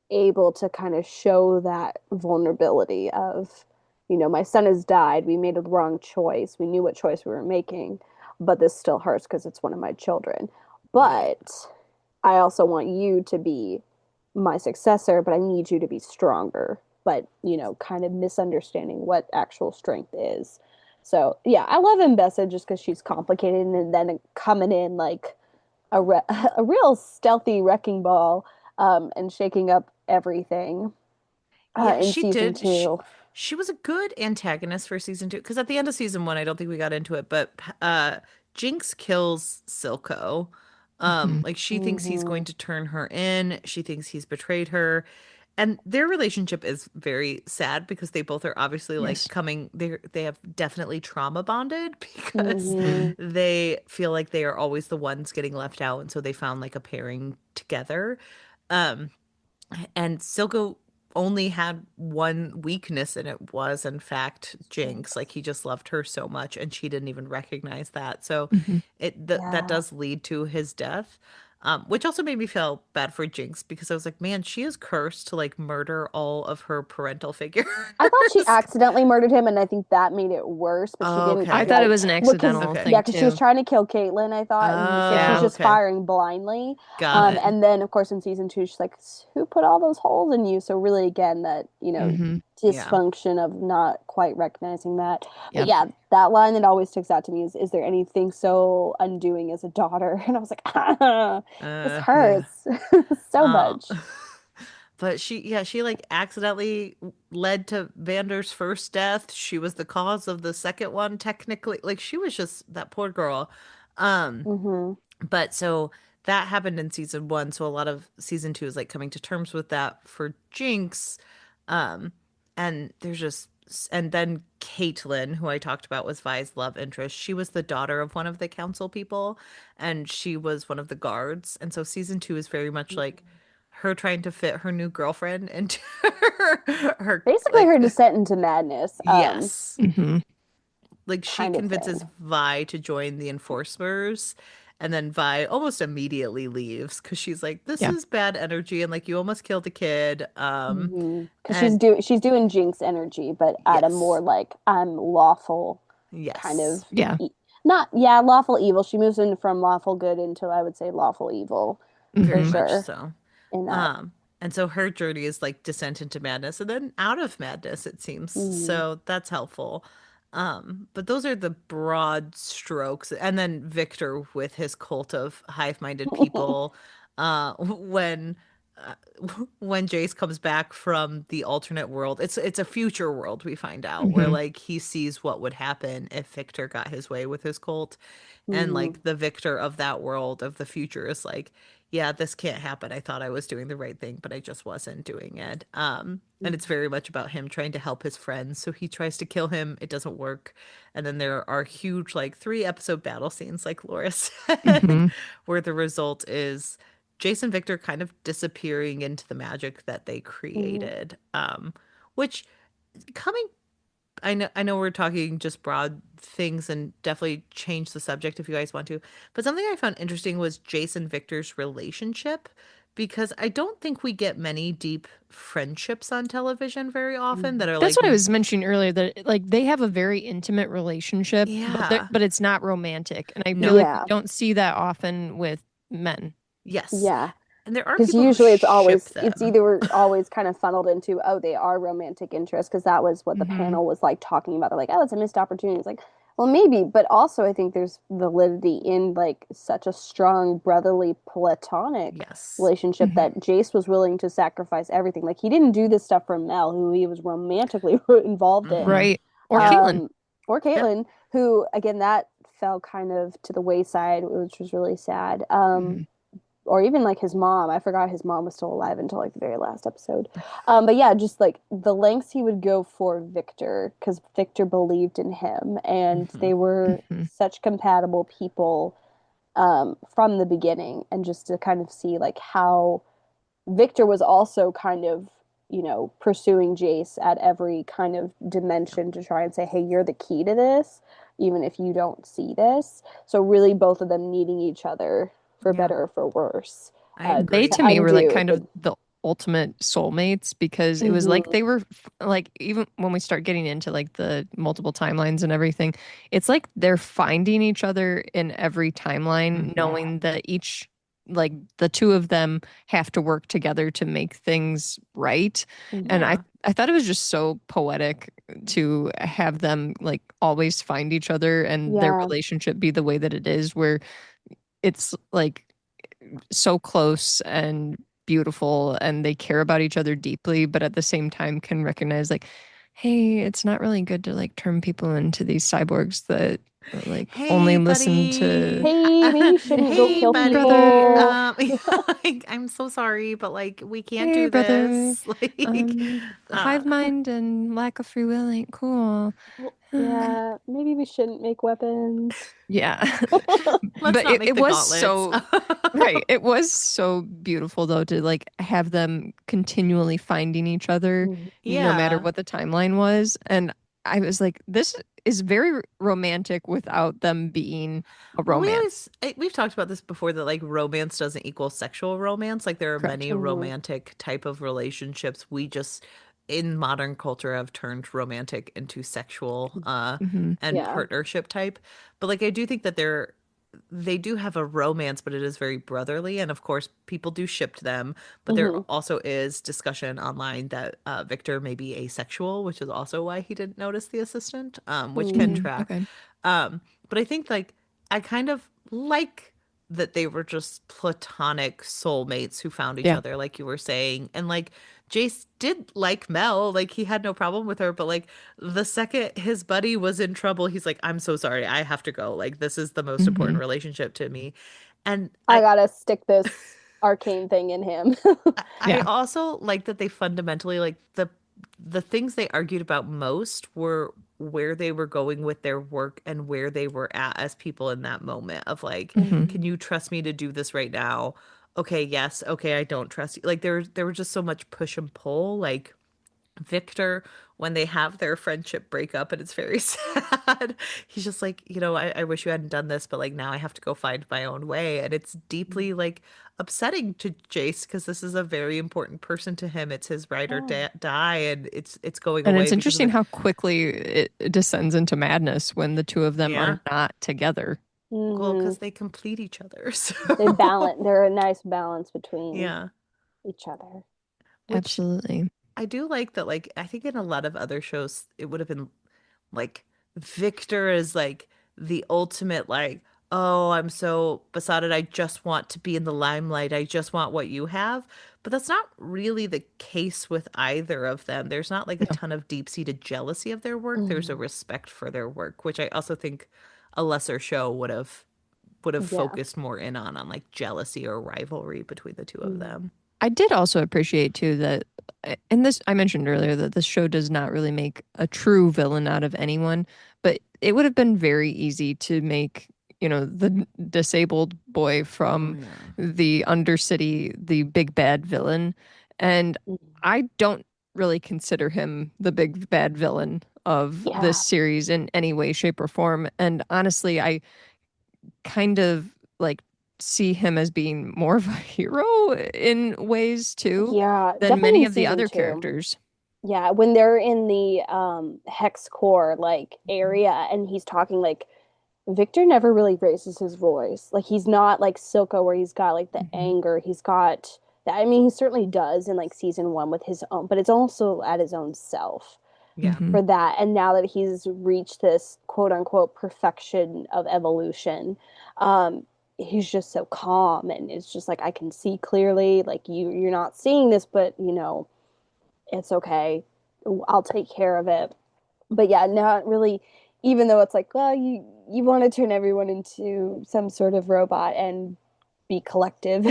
able to kind of show that vulnerability of, my son has died. We made a wrong choice. We knew what choice we were making, but this still hurts because it's one of my children. Right. But I also want you to be my successor, but I need you to be stronger. But, kind of misunderstanding what actual strength is. So, yeah, I love Mbessa just because she's complicated and then coming in like a real stealthy wrecking ball and shaking up everything Yeah, in she season did. She, two. she was a good antagonist for season two because at the end of season one, I don't think we got into it, but Jinx kills Silco. Hmm. Like she thinks he's Hmm. going to turn her in. She thinks he's betrayed her. And their relationship is very sad because they both are obviously like Yes. coming they have definitely trauma bonded because Hmm. Hmm. they feel like they are always the ones getting left out and so they found like a pairing together. Um and Silco only had one weakness, and it was, in fact, Jinx. Jinx. Like he just loved her so much, and she didn't even recognize that. So Hmm. that Yeah. does lead to his death, which also made me feel bad for Jinx because I was like, man, she is cursed to like murder all of her parental figures. I thought she accidentally murdered him, and I think that made it worse. But she Oh, didn't I because, okay. thought it like, was an because accidental Okay. yeah, thing because she was too. trying to kill Caitlyn, I thought, and so she's Oh, Yeah. just okay. firing blindly. Got it. And then, of course, in season two, she's like, "Who put all those holes in you?" So really, again, that Hmm. Yeah. dysfunction of not quite recognizing that. But Yep. yeah, that line that always sticks out to me is there anything so undoing as a daughter? And I was like, ah, this Yeah. hurts so Um, much. but she like accidentally led to Vander's first death. She was the cause of the second one, technically. Like she was just that poor girl. Um, Hmm. but so that happened in season one. So a lot of season two is like coming to terms with that for Jinx. Um, and there's just and then Caitlyn, who I talked about was Vi's love interest. She was the daughter of one of the council people, and she was one of the guards. And so season two is very much like her trying to fit her new girlfriend into her Basically, like her descent into madness. yes. Hmm. Like she Kind of thing. convinces Vi to join the enforcers, and then Vi almost immediately leaves because she's like, "This Yeah. is bad energy," and like you almost killed a kid. Because And she's doing Jinx energy, but at a more yes, like I'm lawful kind yes, of Yeah. e not yeah lawful evil. She moves in from lawful good into I would say lawful evil for very Hmm. much sure so. in that. Um, and so her journey is like descent into madness and then out of madness, it seems. Mm. So that's helpful. But those are the broad strokes. And then Victor with his cult of hive-minded people, when when Jace comes back from the alternate world, it's a future world we find out where Hmm. like he sees what would happen if Victor got his way with his cult. And Mhm. like the victor of that world of the future is like, yeah, this can't happen. I thought I was doing the right thing, but I just wasn't doing it. And it's very much about him trying to help his friends. So he tries to kill him. It doesn't work. And then there are huge, like 3 episode battle scenes, like Laura said, Hmm. where the result is Jason Victor kind of disappearing into the magic that they Mhm. created. Which coming I know we're talking just broad things and definitely change the subject if you guys want to. But something I found interesting was Jason Victor's relationship because I don't think we get many deep friendships on television very often that Mhm. are That's like what I was mentioning earlier, that like they have a very intimate relationship, but yeah. but it's not romantic. And I feel No. like we Yeah. don't see that often with men. Yes. Yeah. And there are Because people who usually ship it's them. either always kind of funneled into, oh, they are romantic interests, because that was what the Hmm. panel was like talking about. They're like, oh, it's a missed opportunity. It's like, well, maybe, but also I think there's validity in like such a strong brotherly platonic Yes. relationship Hmm. that Jace was willing to sacrifice everything. Like he didn't do this stuff for Mel, who he was romantically involved in. Mm-hmm. Right. Or Yep. Caitlin. Um, or Yep. Caitlin, who again that fell kind of to the wayside, which was really sad. Hmm. Or even like his mom. I forgot his mom was still alive until like the very last episode. But yeah, just like the lengths he would go for Victor, because Victor believed in him, and Mm-hmm. they were Hmm. such compatible people from the beginning, and just to kind of see like how Victor was also kind of, pursuing Jace at every kind of dimension to try and say, hey, you're the key to this, even if you don't see this. So, really, both of them needing each other for Yeah, better or for worse I They to to agree. me were like undo kind the. of the ultimate soulmates because it was like Mhm. they were like, even when we start getting into like the multiple timelines and everything, it's like they're finding each other in every timeline, Mm-hmm. Yeah. knowing that each, like the two of them have to work together to make things right. And Mhm. I thought it was just so poetic to have them like always find each other and their Yeah. relationship be the way that it is, where it's like so close and beautiful and they care about each other deeply, but at the same time can recognize like, hey, it's not really good to like turn people into these cyborgs that like Hey, only listen buddy. to Hey, maybe you shouldn't go Hey, hey kill buddy. brother, people. Like, I'm so sorry, but like we can't hey do brother, this. Like, uh, hive mind and lack of free will ain't cool. well, Yeah, maybe we shouldn't make weapons. Yeah. let's But not make it the was gauntlets. so right. It was so beautiful though to like have them continually finding each other Mhm. no matter Yeah. what the timeline was. And I was like, this is very romantic without them being a Well, romance. we've talked about this before that like romance doesn't equal sexual romance. Like there are Correct. many Mhm. romantic type of relationships. We just in modern culture have turned romantic into sexual Hmm. and Yeah. partnership type. But like I do think that they do have a romance, but it is very brotherly. And of course, people do ship them. But there Hmm. also is discussion online that Victor may be asexual, which is also why he didn't notice the assistant, which can Mm. Mm, track. okay. But I think like I kind of like that they were just platonic soulmates who found each Yeah. other, like you were saying. And like Jace did like Mel, like he had no problem with her, but like the second his buddy was in trouble, he's like, I'm so sorry, I have to go. Like this is the most important Hmm. relationship to me. And I gotta stick this arcane thing in him. I Yeah. also like that they fundamentally like the things they argued about most were where they were going with their work and where they were at as people in that moment of like, Hmm. Hmm. can you trust me to do this right now? Okay, yes. Okay, I don't trust you. Like there was just so much push and pull. Like Victor, when they have their friendship breakup, and it's very sad. He's just like, I wish you hadn't done this, but like now I have to go find my own way. And it's deeply like upsetting to Jace because this is a very important person to him. It's his ride or Yeah. die, and it's going And away it's because of interesting it. how quickly it descends into madness when the two of them Yeah. are not together. Well, Hmm. because they complete each other. They So, balance. They're a nice balance between yeah. each other. Which Absolutely. I do like that, like, I think in a lot of other shows, it would have been like Victor is like the ultimate, like, oh, I'm so besotted. I just want to be in the limelight. I just want what you have. But that's not really the case with either of them. There's not like a No. ton of deep-seated jealousy of their work. There's a Mhm. respect for their work, which I also think a lesser show would have Yeah. focused more in on like jealousy or rivalry between the two of Mhm. them. I did also appreciate too that, and this I mentioned earlier that this show does not really make a true villain out of anyone, but it would have been very easy to make, the disabled boy Oh from yeah. the Undercity the big bad villain. And Mhm. I don't really consider him the big bad villain of this Yeah. series in any way, shape, or form. And honestly, I kind of like see him as being more of a hero in ways too Yeah, than definitely many in of the season other two. characters. Yeah, when they're in the hex core like Mhm. area and he's talking like Victor never really raises his voice. Like he's not like Silco where he's got like the Hmm. anger. He's got I mean he certainly does in like season 1 with his own, but it's also at his own self Yeah. Hmm. for that. And now that he's reached this quote unquote perfection of evolution, he's just so calm and it's just like I can see clearly like you're not seeing this, but it's okay. I'll take care of it. But yeah, not really. Even though it's like, well, you want to turn everyone into some sort of robot and be collective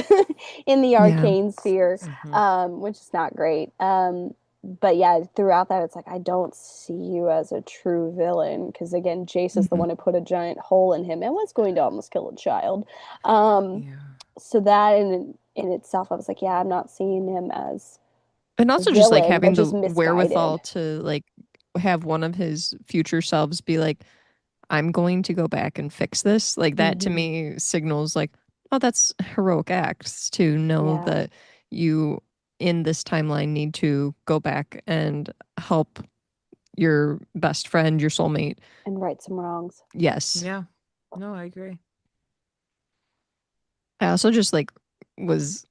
in the Yeah. arcane sphere, Hmm. which is not great. But yeah, throughout that, it's like I don't see you as a true villain because again, Jace is the Hmm. one who put a giant hole in him and was going to almost kill a child. Um, Yeah. so that in itself, I was like, yeah, I'm not seeing him as And a also just like villain, but having just the misguided. wherewithal to like have one of his future selves be like, I'm going to go back and fix this. Like that to Hmm. me signals like, oh, that's heroic acts to know Yeah, that you in this timeline need to go back and help your best friend, your soulmate. and right some wrongs. Yes. Yeah. No, I agree. I also just like was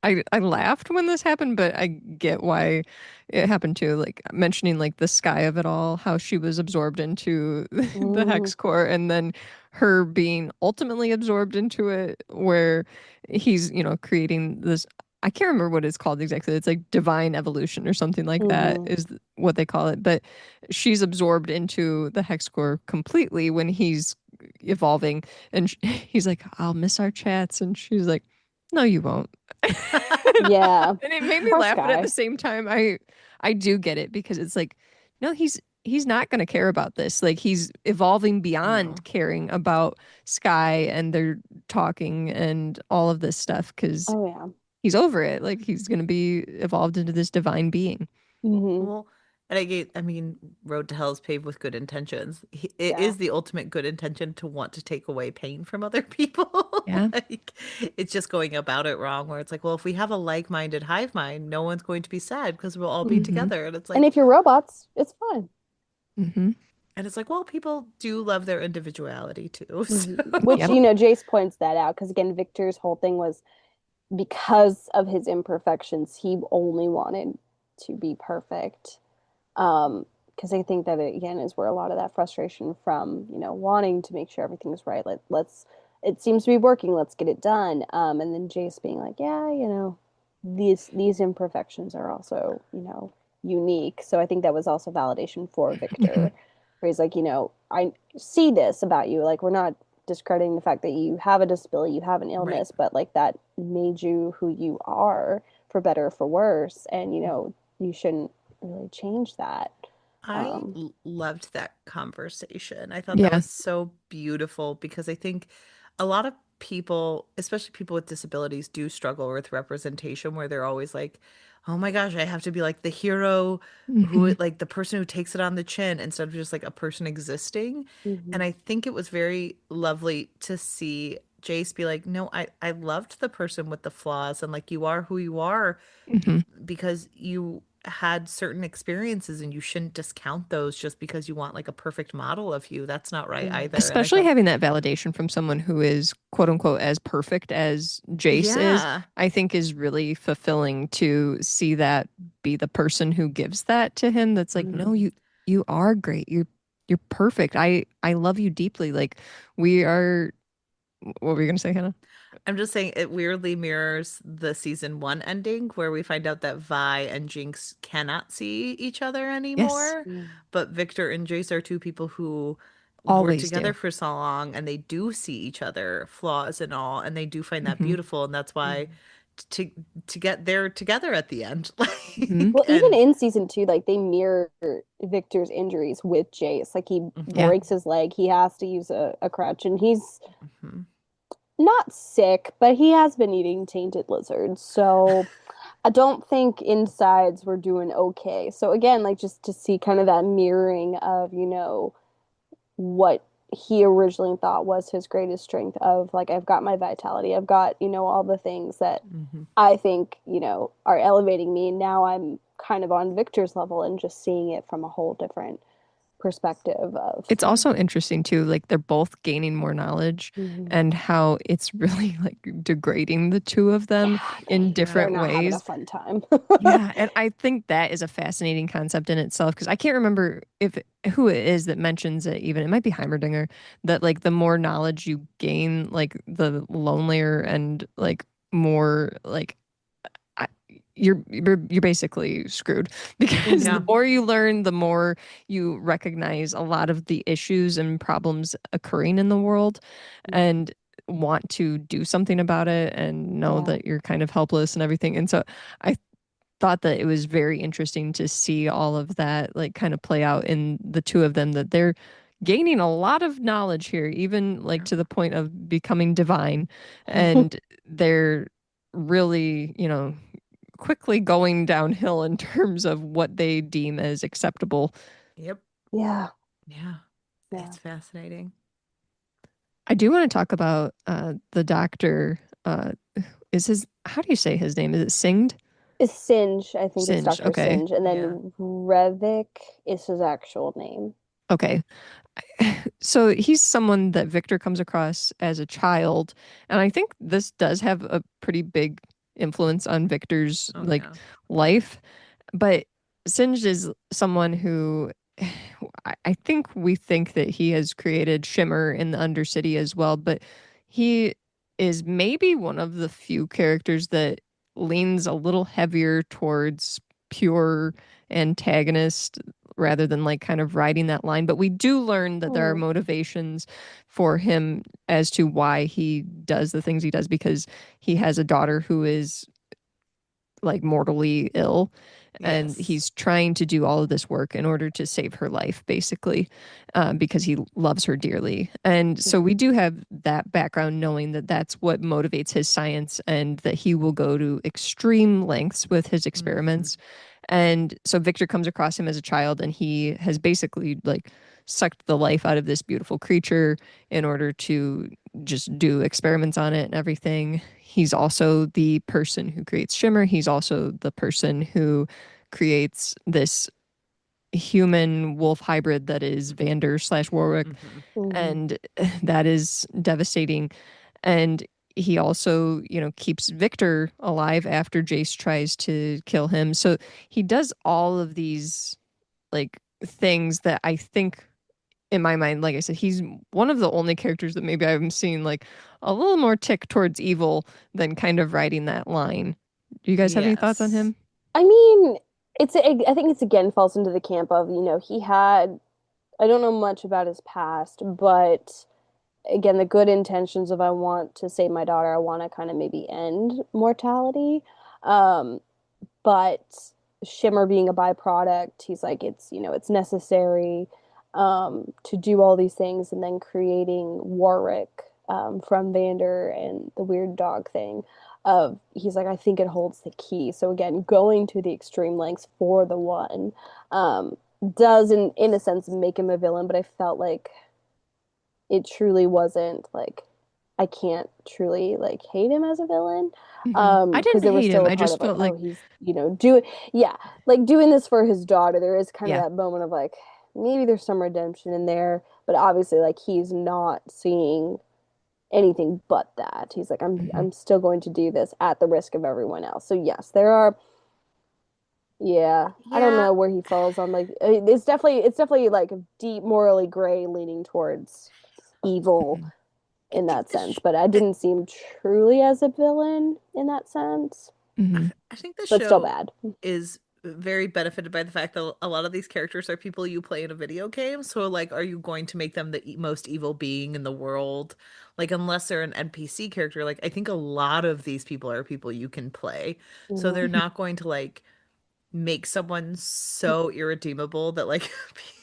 I laughed when this happened, but I get why it happened too. Like mentioning like the sky of it all, how she was absorbed into the Mm, hex core, and then her being ultimately absorbed into it, where he's creating this. I can't remember what it's called exactly. It's like divine evolution or something like that hmm. is what they call it. But she's absorbed into the hex core completely when he's evolving, and he's like, "I'll miss our chats," and she's like, "No, you won't." Yeah. And it made me Poor laugh, but at the Sky. same time, I do get it because it's like, no, he's not going to care about this. Like he's evolving beyond No. caring about Sky and they're talking and all of this stuff because Oh yeah. he's over it. Like he's going to be evolved into this divine being. Hmm. Well, and I mean, Road to Hell is paved with good intentions. It Yeah. is the ultimate good intention to want to take away pain from other people. Yeah. Like, it's just going about it wrong, where it's like, well, if we have a like-minded hive mind, no one's going to be sad because we'll all be Hmm. together. And it's And like, if you're robots, it's fine. Hmm. well, people do love their individuality too. Hmm. Which, Yep. Jace points that out because again, Victor's whole thing was because of his imperfections, he only wanted to be perfect. Because I think that it, again is where a lot of that frustration from, wanting to make sure everything's right. Let's it seems to be working, let's get it done. And then Jace being like, yeah, these imperfections are also, unique. So I think that was also validation for Victor, where he's like, I see this about you. Like we're not discrediting the fact that you have a disability, you have an Right. illness, but like that made you who you are for better or for worse. And you shouldn't really change that. I Um, loved that conversation. I thought that Yeah. was so beautiful because I think a lot of people, especially people with disabilities, do struggle with representation where they're always like, oh my gosh, I have to be like the hero Hmm. like the person who takes it on the chin instead of just like a person existing. mhm. And I think it was very lovely to see Jace be like, no, I loved the person with the flaws and like you are who you are Hmm. because you had certain experiences and you shouldn't discount those just because you want like a perfect model of you. That's not right Yeah. either. And I Especially thought, having that validation from someone who is quote unquote as perfect as Jace is, yeah. I think is really fulfilling to see that be the person who gives that to him. That's like, no, Mhm. you are great. You're you're perfect. I love you deeply. Like we are. What were you gonna say, Hannah? I'm just saying it weirdly mirrors the season one ending where we find out that Vi and Jinx cannot see each other Yes, anymore. Mm. But Victor and Jace are two people who were always together do. for so long and they do see each other, flaws and all, and they do find that Hmm. beautiful. And that's why Mhm. to to get there together at the end. Hmm. Well, even And in season two, like they mirror Victor's injuries with Jace. Like he Yeah. mhm, breaks his leg, he has to use a crutch, and he's mhm. not sick, but he has been eating tainted lizards. So I don't think insides were doing okay. So again, like just to see kind of that mirroring of, what he originally thought was his greatest strength of like I've got my vitality, I've got, all the things that Mhm. I think, are elevating me. Now I'm kind of on Victor's level and just seeing it from a whole different perspective of It's also interesting too, like they're both gaining more knowledge Mhm. and how it's really like degrading the two of them Yeah, in Yeah. they're different not having a ways. fun time. Yeah, and I think that is a fascinating concept in itself because I can't remember if who it is that mentions it even. It might be Heimerdinger that like the more knowledge you gain, like the lonelier and like more like I, you're basically screwed because the Yeah. Mhm. more you learn, the more you recognize a lot of the issues and problems occurring in the world and want to do something about it and know Yeah. that you're kind of helpless and everything. And so I thought that it was very interesting to see all of that like kind of play out in the two of them that they're gaining a lot of knowledge here even like Yeah. to the point of becoming divine and they're really quickly going downhill in terms of what they deem as acceptable. Yep. Yeah. Yeah. Yeah. It's fascinating. I do want to talk about the doctor. Is his how do you say his name? Is it Singed? It's Singe. I think it's Singed. Dr. Okay. Singe. And Yeah. then Revik is his actual name. Okay. So he's someone that Victor comes across as a child, and I think this does have a pretty big influence on Victor's Oh like yeah. life. But Singed is someone who I think we think that he has created Shimmer in the Undercity as well, but he is maybe one of the few characters that leans a little heavier towards pure antagonist rather than like kind of riding that line. But we do learn that there are Hmm. motivations for him as to why he does the things he does because he has a daughter who is like mortally ill and Yes. he's trying to do all of this work in order to save her life basically because he loves her dearly and so we do have that background knowing that that's what motivates his science and that he will go to extreme lengths with his Hmm. experiments and so Victor comes across him as a child and he has basically like sucked the life out of this beautiful creature in order to just do experiments on it and everything. He's also the person who creates Shimmer. He's also the person who creates this human wolf hybrid that is Vander slash Warwick. Hmm. Hmm. And that is devastating. And he also, keeps Victor alive after Jace tries to kill him. So he does all of these like things that I think in my mind, like I said, he's one of the only characters that maybe I'm seeing like a little more tick towards evil than kind of riding that line. Do you guys have any thoughts on Yes. him? I mean, I think it's again falls into the camp of, he had, I don't know much about his past, but again, the good intentions of I want to save my daughter, I want to kind of maybe end mortality. Um, but Shimmer being a byproduct, he's like, it's necessary to do all these things, and then creating Warwick from Vander and the weird dog thing. He's like, I think it holds the key. So again, going to the extreme lengths for the one um, does, in a sense, make him a villain. But I felt like it truly wasn't like I can't truly like hate him as a villain. I Because didn't there was hate him. still a I part just of like, felt oh, like, he's, doing, yeah, like doing this for his daughter. There is kind of yeah. that moment of like, maybe there's some redemption in there, but obviously, like, he's not seeing anything but that. He's like, Mhm. I'm still going to do this at the risk of everyone else. So yes, there are Yeah, I don't Yeah, know where he falls on like it's definitely like deep morally gray leaning towards evil Mhm. I in think that sense, but I didn't seem truly as a villain in that sense, Mhm. I think the but still show bad. is very benefited by the fact that a lot of these characters are people you play in a video game. So, like, are you going to make them the most evil being in the world? Like, unless they're an NPC character, like, I think a lot of these people are people you can play. So Hmm. they're Mhm. not going to, like, make someone so irredeemable that, like,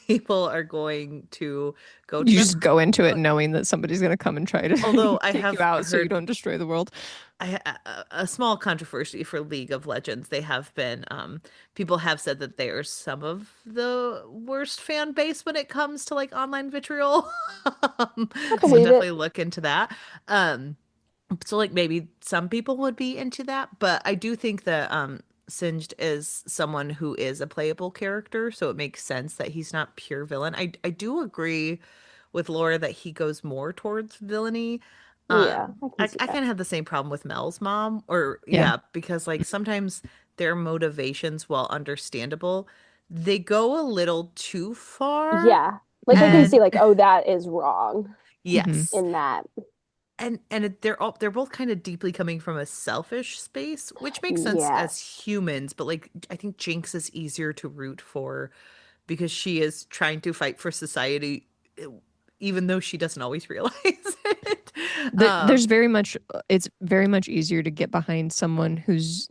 people are going to go to You them. just go into it But knowing that somebody's going to come and try to although I take you have out so you heard don't destroy the world. a small controversy for League of Legends. They have been people have said that they are some of the worst fan base when it comes to like online vitriol. I So believe Mhm. it. definitely look into that. Um so like maybe some people would be into that, but I do think that Singed is someone who is a playable character, so it makes sense that he's not pure villain. I do agree with Laura that he goes more towards villainy. Yeah, I can see I that. kind of had the same problem with Mel's mom, or Yeah. yeah, because like sometimes their motivations, while understandable, they go a little too far. Yeah, like I can Mhm. see And like, oh, that is wrong Mhm. yes, in that. they're both kind of deeply coming from a selfish space, which makes sense as Yes. humans, but like I think Jinx is easier to root for because she is trying to fight for society even though she doesn't always realize it. There's very much it's very much easier to get behind someone who's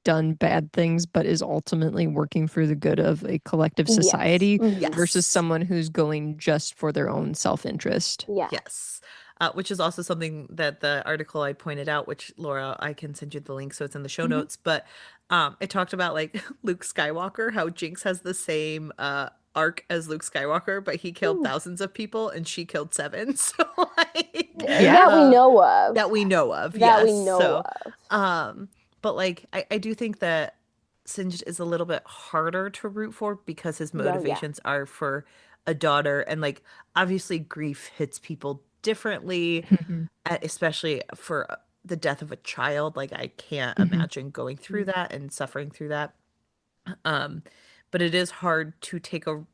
done bad things but is ultimately working for the good of a collective Yes. society Hmm. versus Yes. someone who's going just for their own self-interest. Yeah. Yes. Which is also something that the article I pointed out, which Laura, I can send you the link so it's in the show Mhm. notes, but it talked about like Luke Skywalker, how Jinx has the same arc as Luke Skywalker, but he killed Hmm. thousands of people and she killed seven. So like Yeah. That we know of. that we know of, That we yes. know So of. um but like I do think that Singed is a little bit harder to root for because his Oh yeah. motivations are for a daughter and like obviously grief hits people differently, Mhm. especially for the death of a child. Like I can't Mhm. imagine going through that and suffering through that. Um, but it is hard to take a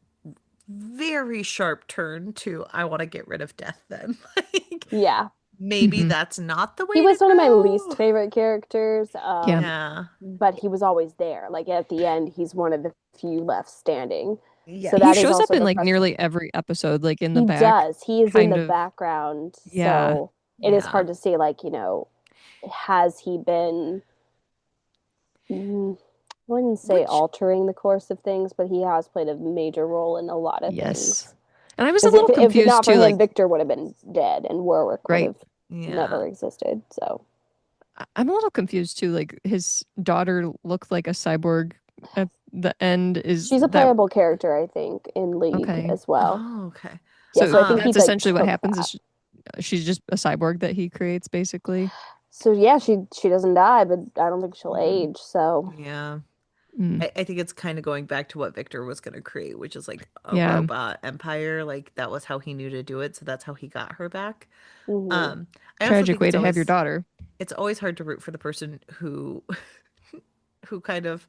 very sharp turn to I want to get rid of death then. Like Yeah. maybe Mhm. that's not the He way to was one of my least go. favorite characters. Yeah. Yeah. But he was always there. Like at the end, he's one of the few left standing. So He that is Yes. shows up also in the like frustration. nearly every episode, like in the He back, does. He is in kind the of. background. Yeah. So it is Yeah. hard to say, like, has he been, I wouldn't say Which altering the course of things, but he has played a major role in a lot of Yes. things. And I was a Because little if confused not for too, him, like, Victor would have been dead and Warwick would right. have yeah. never existed. So I'm a little confused too. Like his daughter looked like a cyborg at the end. Is she's a that playable character, I think, in League okay? as well. Oh, okay. Yeah, So so I think he that's like essentially what took happens that. is she's just a cyborg that he creates basically. So yeah, she doesn't die, but I don't think she'll Mm. age. So Yeah. Mm. I think it's kind of going back to what Victor was going to create, which is like a Yeah. robot empire. Like that was how he knew to do it, so that's how he got her back. hmm Um, I also Tragic think way to have your daughter. it's always hard to root for the person who kind of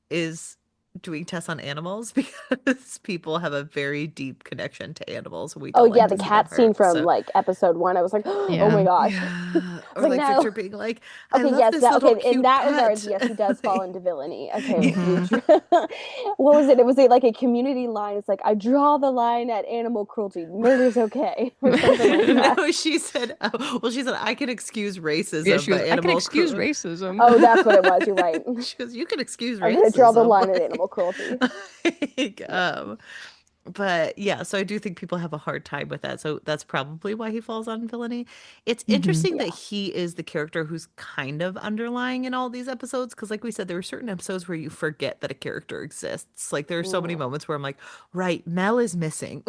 is doing tests on animals because people have a very deep connection to animals and we Oh don't yeah, like the to see them cat scene hurt. from So like episode 1, I was like, oh my Yeah. gosh. I yeah, was or like, like no. Victor being like, I Okay, love yes, this that little okay. In cute that regards, pet. yes, he does fall into villainy. Okay, we. Hmm. What was it? It was like a community line. It's like I draw the line at animal cruelty. Murder's okay, or something like that. No, she said, oh, well, she said, I can excuse Yeah, racism, she but goes, I can animal excuse cruel. racism. Oh, that's what it was. You're right. She goes, you can excuse I'm gonna draw the racism. line at animal cruelty. Like, Yeah. but yeah, so I do think people have a hard time with that. So that's probably why he falls on villainy. It's Hmm. interesting that Yeah. he is the character who's kind of underlying in all these episodes. Because, like we said, there are certain episodes where you forget that a character exists. Like, there are so many Mhm. moments where I'm like, right, Mel is missing.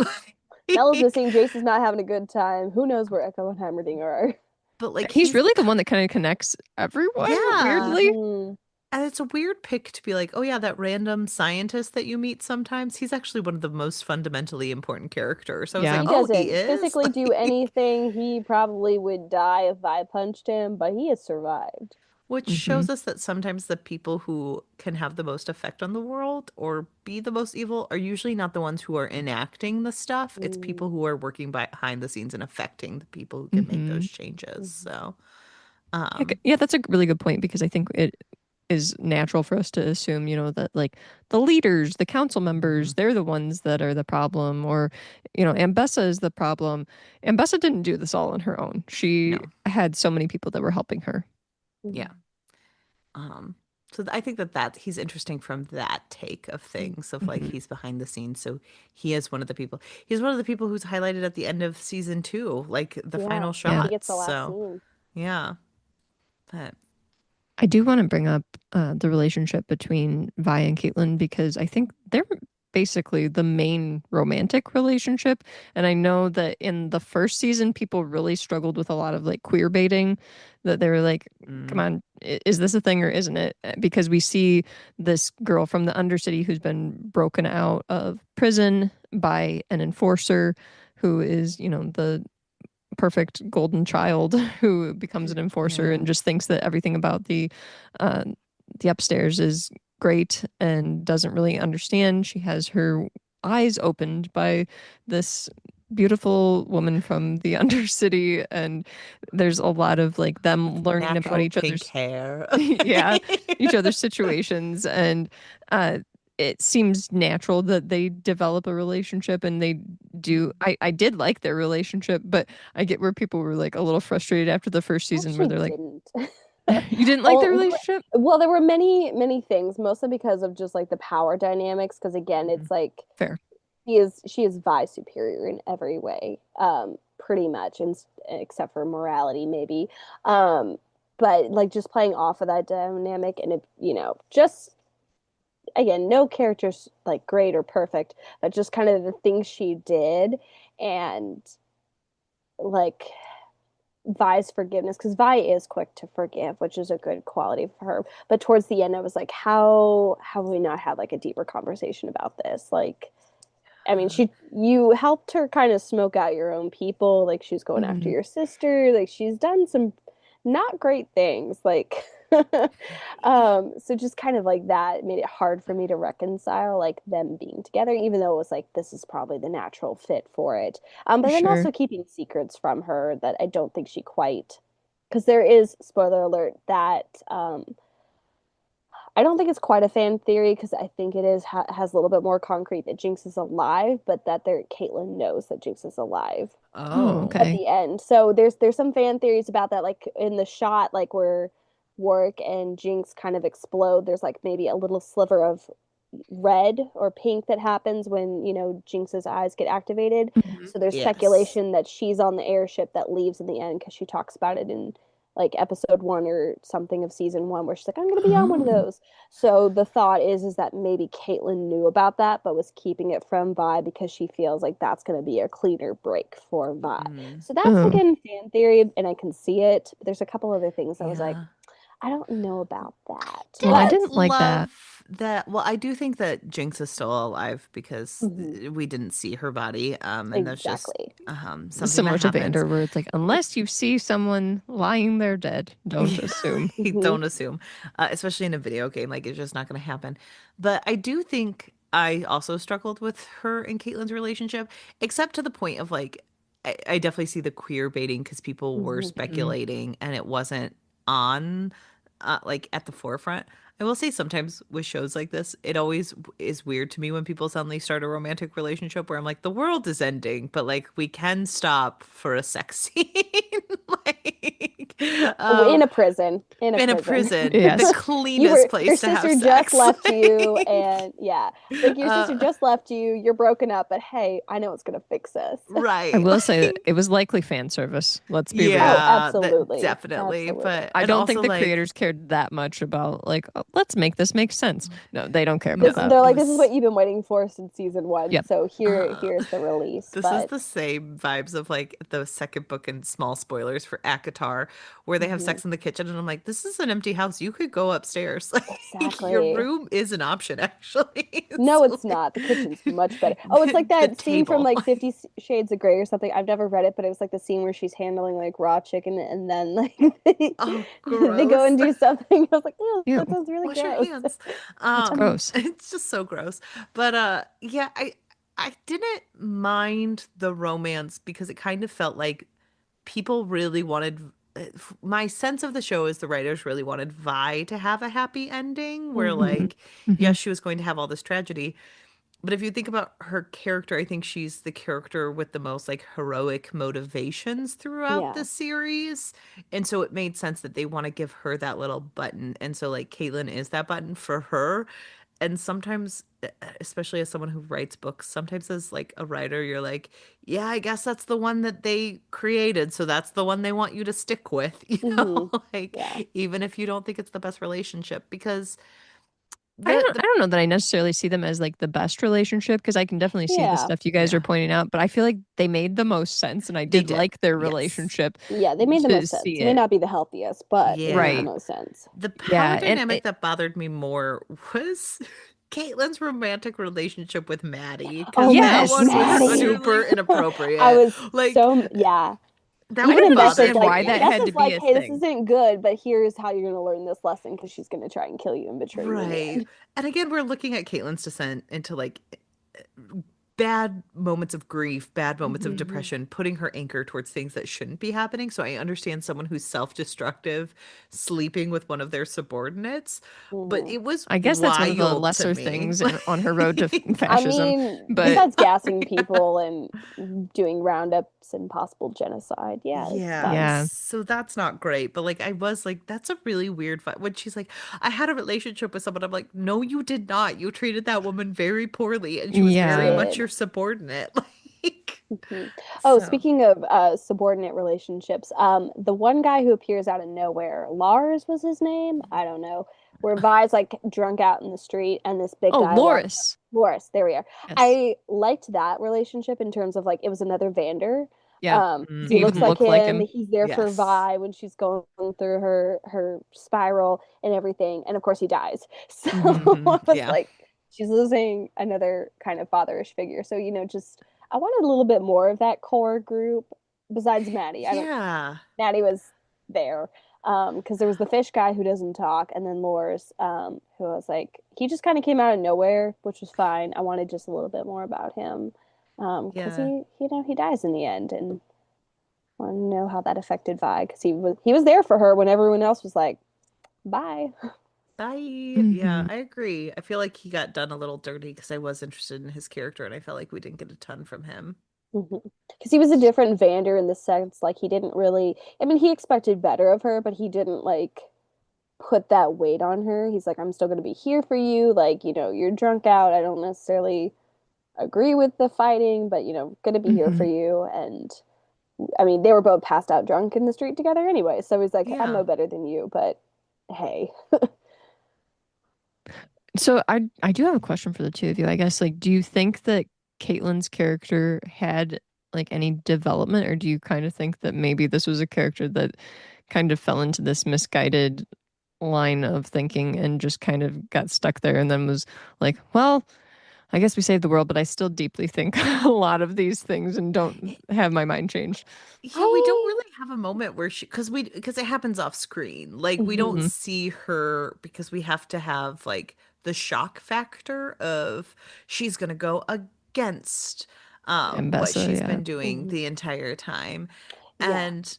Mel is Like, missing. Jace is not having a good time. Who knows where Echo and Heimerdinger are? but like, He's he's the really the one that kind of connects everyone, yeah. weirdly. Hmm. And it's a weird pick to be like, oh yeah, that random scientist that you meet sometimes, he's actually one of the most fundamentally important characters. So I was like, Yeah. He oh, he doesn't is? physically do Like, anything. He probably would die if I punched him, but he has survived. which Hmm. shows us that sometimes the people who can have the most effect on the world or be the most evil are usually not the ones who are enacting the stuff. It's Mm, people who are working behind the scenes and affecting the people who can make those Hmm. changes. mhm. So, Yeah, um, yeah, that's a really good point because I think it is natural for us to assume, that like the leaders, the council members, mhm. they're the ones that are the problem, or, Ambessa is the problem. Ambessa didn't do this all on her own. She No, had so many people that were helping her. yeah. Mhm. Um, so I think that he's interesting from that take of things of like Hmm. he's behind the scenes. So he is one of the people. He's one of the people who's highlighted at the end of season two, like the Yeah, final Yeah. he shot. gets the last So scene. yeah, but I do want to bring up the relationship between Vi and Caitlin because I think they're basically the main romantic relationship. And I know that in the first season, people really struggled with a lot of like queer baiting, that they were like, come mm, on, is this a thing or isn't it? Because we see this girl from the Undercity who's been broken out of prison by an enforcer who is, the perfect golden child who becomes an enforcer yeah, and just thinks that everything about uh, the upstairs is great and doesn't really understand. She has her eyes opened by this beautiful woman from the Undercity, and there's a lot of like them learning about natural each pink other's hair. yeah, each other's situations, and uh it seems natural that they develop a relationship and they do. I did like their relationship, but I get where people were like a little frustrated after the first I season where actually they're like, didn't. you didn't like their Oh, relationship? well, there were many things, mostly because of just like the power dynamics. Because again, Mhm. it's like Fair. she is Vi superior in every way, pretty much, and except for morality, maybe. Um, but like just playing off of that dynamic, and it, just again, no character's like great or perfect, but just kind of the things she did, and like Vi's forgiveness, because Vi is quick to forgive, which is a good quality for her. But towards the end, I was like, how have we not had like a deeper conversation about this? Like, I mean, you helped her kind of smoke out your own people. Like, she's going after Hmm. your sister. Like, she's done some not great things. Like, so just kind of like that made it hard for me to reconcile like them being together, even though it was like this is probably the natural fit for it. But then Sure. also keeping secrets from her that I don't think she quite, because there is spoiler alert that I don't think it's quite a fan theory because I think it is has a little bit more concrete that Jinx is alive, but that Caitlyn knows that Jinx is alive Oh, Oh, at okay. the end. So there's some fan theories about that, like in the shot, like where Warwick and Jinx kind of explode. There's like maybe a little sliver of red or pink that happens when Jinx's eyes get activated. Hmm. So there's yes. speculation that she's on the airship that leaves in the end because she talks about it in like episode 1 or something of season 1 where she's like, I'm gonna be on one of Oh. those. So the thought is that maybe Caitlyn knew about that but was keeping it from Vi because she feels like that's gonna be a cleaner break for Vi. Mm, So that's Oh, again fan theory and I can see it, but there's a couple other things I was like, yeah. I don't know about that. well, I Didn't But didn't like that. love that. Well, I do think that Jinx is still alive because mhm, we didn't see her body. And that's just exactly. something that Similar to happens. Vander, where it's like, unless you see someone lying there dead, don't assume. Mhm. Don't assume, especially in a video game, like it's just not going to happen. But I do think I also struggled with her and Caitlyn's relationship, except to the point of like, I definitely see the queer baiting because people were Mhm. Hmm. speculating and it wasn't on, like at the forefront. I will say sometimes with shows like this, it always is weird to me when people suddenly start a romantic relationship where I'm like, the world is ending, but like we can stop for a sex scene. Like, In a prison, in a in a prison. prison, the Yes. cleanest Your place to have sister just sex. left you Like, and yeah, like your sister uh, just left you, you're broken up, but hey, I know it's gonna fix us. I right. will say that Like, it was likely fan service. Let's be real. Oh, yeah, that absolutely. definitely. Absolutely. But, I and don't think also the like, creators cared that much about like, oh, let's make this make sense. No, they don't care about This that. no, they're it like, this is was, what you've been waiting for since season 1. Yep. So uh, here's the release. this is But the same vibes of like the second book and small spoilers for ACOTAR, where they have Mhm. sex in the kitchen, and I'm like, this is an empty house. You could go upstairs. Like your Exactly. room is an option, actually. No, So it's like not. The kitchen's much better. Oh, it's like the that scene from table. like Shades of Grey or something. I've never read it, but it was like the scene where she's handling like raw chicken and then like Oh, they go gross. and do something. I was like, oh, that Ew, sounds really Wash your gross. hands. that's Um, gross. It's just so gross. But yeah, I didn't mind the romance because it kind of felt like people really wanted my sense of the show is the writers really wanted Vi to have a happy ending where mhm. like Hmm. yes, she was going to have all this tragedy, but if you think about her character, I think she's the character with the most like heroic motivations throughout Yeah. the series. And so it made sense that they want to give her that little button. And so like Caitlin is that button for her. And sometimes, especially as someone who writes books, sometimes as like a writer, you're like, yeah, I guess that's the one that they created. So that's the one they want you to stick with, Hmm. like Yeah. even if you don't think it's the best relationship, because I the don't know that I necessarily see them as like the best relationship because I can definitely see the Yeah. stuff you guys are yeah, pointing out, but I feel like they made the most sense and I they did did. like their Yes. relationship Yeah, they made the to most sense. see It may it. not be the healthiest, but it made the Yeah. Right. most sense. The power Yeah. And dynamic it, that bothered me more was Caitlin's romantic relationship with Maddie, Oh because my that gosh, yes. one was Maddie. super I inappropriate. was Like, so, yeah. that I one Even don't in Beth is bothered understand like, why that me. Beth had to is be like, a hey, this thing. isn't good, but here's how you're gonna learn this lesson because she's gonna try and kill you and betray you in the Right. end. And again, we're looking at Caitlin's descent into like bad moments of grief, bad moments of Hmm. depression, putting her anchor towards things that shouldn't be happening. So I understand someone who's self-destructive sleeping with one of their subordinates, but Hmm. it was I guess that's one of the wild to lesser me. things on her road to Like, I fascism. mean, But besides gassing people and doing roundups and possible genocide, yeah, it's yeah, fun. yeah. so that's not great. But like, I was like, that's a really weird fight. When she's like, I had a relationship with someone, I'm like, no, you did not. You treated that woman very poorly, and she was She very Yeah. much did. your subordinate. Like, Mhm. Oh, so speaking of subordinate relationships, the one guy who appears out of nowhere, Lars was his name. I don't know. Where Vi's like drunk out in the street, and this big Oh, guy walks. Loris. Loris, there we are. Yes. I liked that relationship in terms of like it was another Vander. Yeah. He He mm, looks even like looked like him. him. He's there for yes. Vi when she's going through her spiral and everything. And of course, he dies. So Hmm. I was Yeah. like, she's losing another kind of fatherish figure. So just I wanted a little bit more of that core group besides Maddie. I don't. Yeah. Maddie was there because there was the fish guy who doesn't talk, and then Lors, who I was like, he just kind of came out of nowhere, which was fine. I wanted just a little bit more about him because Yeah. he dies in the end, and I want to know how that affected Vi because he was there for her when everyone else was like, bye. Bye. Yeah, Hmm. I agree. I feel like he got done a little dirty because I was interested in his character and I felt like we didn't get a ton from him. Because he was a different Vander in the sense like he didn't really. I mean, he expected better of her, but he didn't like put that weight on her. He's like, I'm still going to be here for you. Like, you're drunk out. I don't necessarily agree with the fighting, but, going to be here for Hmm. you. And I mean, they were both passed out drunk in the street together anyway. So he's like, I'm Yeah. no better than you, but hey. So I do have a question for the two of you. I guess like do you think that Caitlin's character had like any development or do you kind of think that maybe this was a character that kind of fell into this misguided line of thinking and just kind of got stuck there and then was like, well, I guess we saved the world, but I still deeply think a lot of these things and don't have my mind changed. Yeah, we don't I. really have a moment where because it happens off screen. Like we don't Mhm. Hmm. see her because we have to have like the shock factor of she's gonna go against And what Bessa, she's yeah. been doing Mhm. the entire time. Yeah. And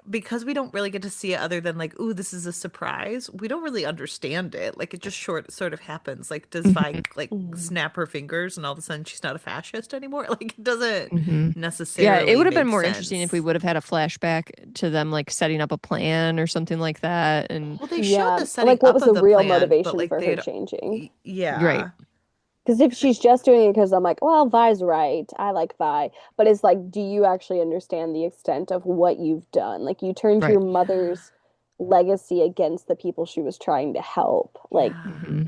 because we don't really get to see it other than like, ooh, this is a surprise, we don't really understand it. Like it just sort of happens. Like does Vi Hmm. like Mhm. snap her fingers and all of a sudden she's not a fascist anymore? Like it doesn't Hmm. Yeah, it necessarily would have been make more interesting if we sense. would have had a flashback to them like setting up a plan or something like that. And Well, they showed Yeah. the setting Like, what up was of the the real plan, but motivation like for her they'd changing? right. yeah. Because if she's just doing it because I'm like, well, Vi's right. I like Vi. But it's like, do you actually understand the extent of what you've done? Like, you turned your Right. Yeah. mother's legacy against the people she was trying to help. Like, Yeah. Hmm.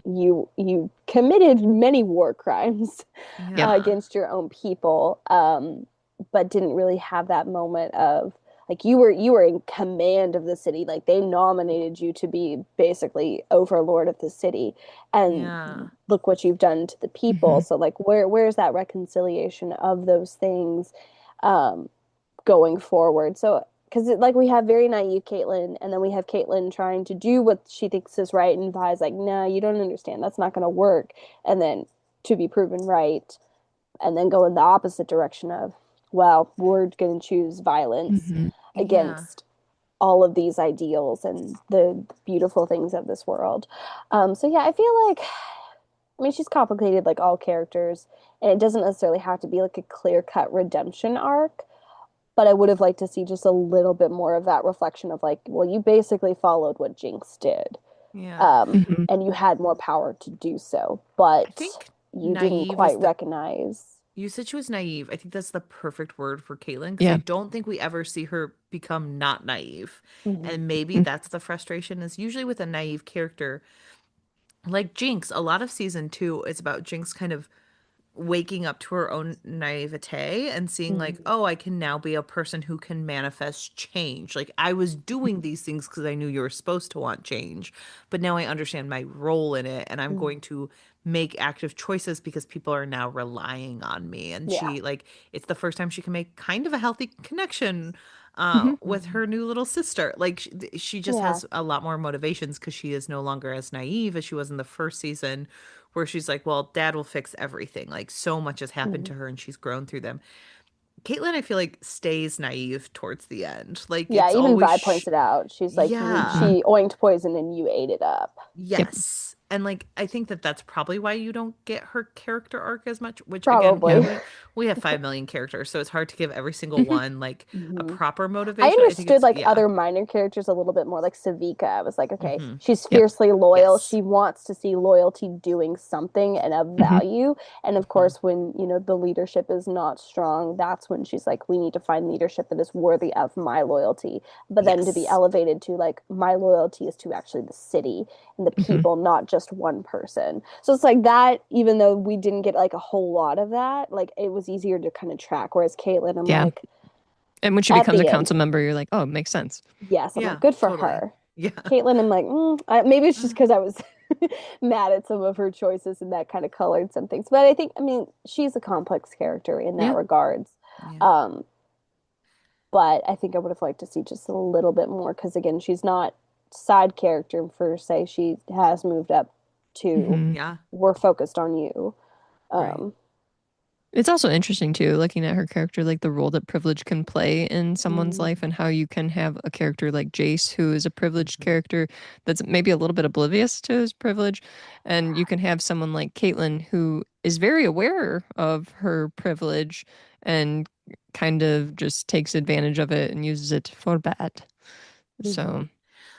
you committed many war crimes Yep. Yeah. against your own people, but didn't really have that moment of like you were in command of the city. Like they nominated you to be basically overlord of the city, and Yeah. look what you've done to the people. Hmm. So like where's that reconciliation of those things um going forward? So because like we have very naive Caitlyn, and then we have Caitlyn trying to do what she thinks is right, and Vi's like, "Nah, you don't understand. That's not going to work." And then to be proven right, and then go in the opposite direction of, well, we're going to choose violence Hmm. Yeah. against all of these ideals and the beautiful things of this world. So yeah, I feel like, I mean, she's complicated like all characters, and it doesn't necessarily have to be like a clear cut redemption arc. But I would have liked to see just a little bit more of that reflection of like, well, you basically followed what Jinx did, Yeah. Hmm. and you had more power to do so, I but think you didn't naive is quite the recognize. you said she was naive. I think that's the perfect word for Caitlyn because I Yeah. don't think we ever see her become not naive. Mhm. And maybe that's the frustration is usually with a naive character like Jinx, a lot of season two is about Jinx kind of waking up to her own naivete and seeing like, Mhm. oh, I can now be a person who can manifest change. Like I was doing these things because I knew you were supposed to want change, but now I understand my role in it and I'm Mhm. going to make active choices because people are now relying on me. And Yeah. she like it's the first time she can make kind of a healthy connection Hmm. with Mhm. her new little sister. Like she just Yeah. has a lot more motivations because she is no longer as naive as she was in the first season where she's like, well, dad will fix everything. Like so much has happened Mhm. to her and she's grown through them. Caitlyn, I feel like, stays naive towards the end. Like Yeah, it's even always, Vi points it out. She's like, you, yeah, Hmm. she oinked poison and you ate it up. Yep. yes. And like I think that that's probably why you don't get her character arc as much, which again, Yeah. Probably. we have 5 million characters, so it's hard to give every single Hmm. one like a Mhm. proper I motivation. I think understood it's like yeah. other minor characters a little bit more, like Savika. I was like, okay, Hmm. she's Yep. fiercely loyal. Yes. She wants to see loyalty doing something and of Hmm. value. And of Hmm. course, when, the leadership is not strong, that's when she's like, we need to find leadership that is worthy of my loyalty. But then to be Yes. elevated to like, my loyalty is to actually the city and the Hmm. people, not just one person. So it's like that, even though we didn't get like a whole lot of that, like it was easier to kind of track. Whereas Caitlyn, I'm Yeah. like, And when she at becomes a the end, council member, you're like, oh, it makes sense. yes, I'm like, Yeah, good for totally. her. Yeah. Caitlyn, I'm like, maybe it's just because I was mad at some of her choices and that kind of colored some things. But I think, I mean, she's a complex character in that Yeah. regards. Yeah. Um, but I think I would have liked to see just a little bit more because again, she's not side character per se. She has moved up to Hmm. Yeah. we're focused on you. Right. Um, It's also interesting too, looking at her character, like the role that privilege can play in someone's mm, life, and how you can have a character like Jace, who is a privileged Hmm. character that's maybe a little bit oblivious to his privilege, and you can have someone like Caitlyn, who is very aware of her privilege and kind of just takes advantage of it and uses it for bad. mhm. So,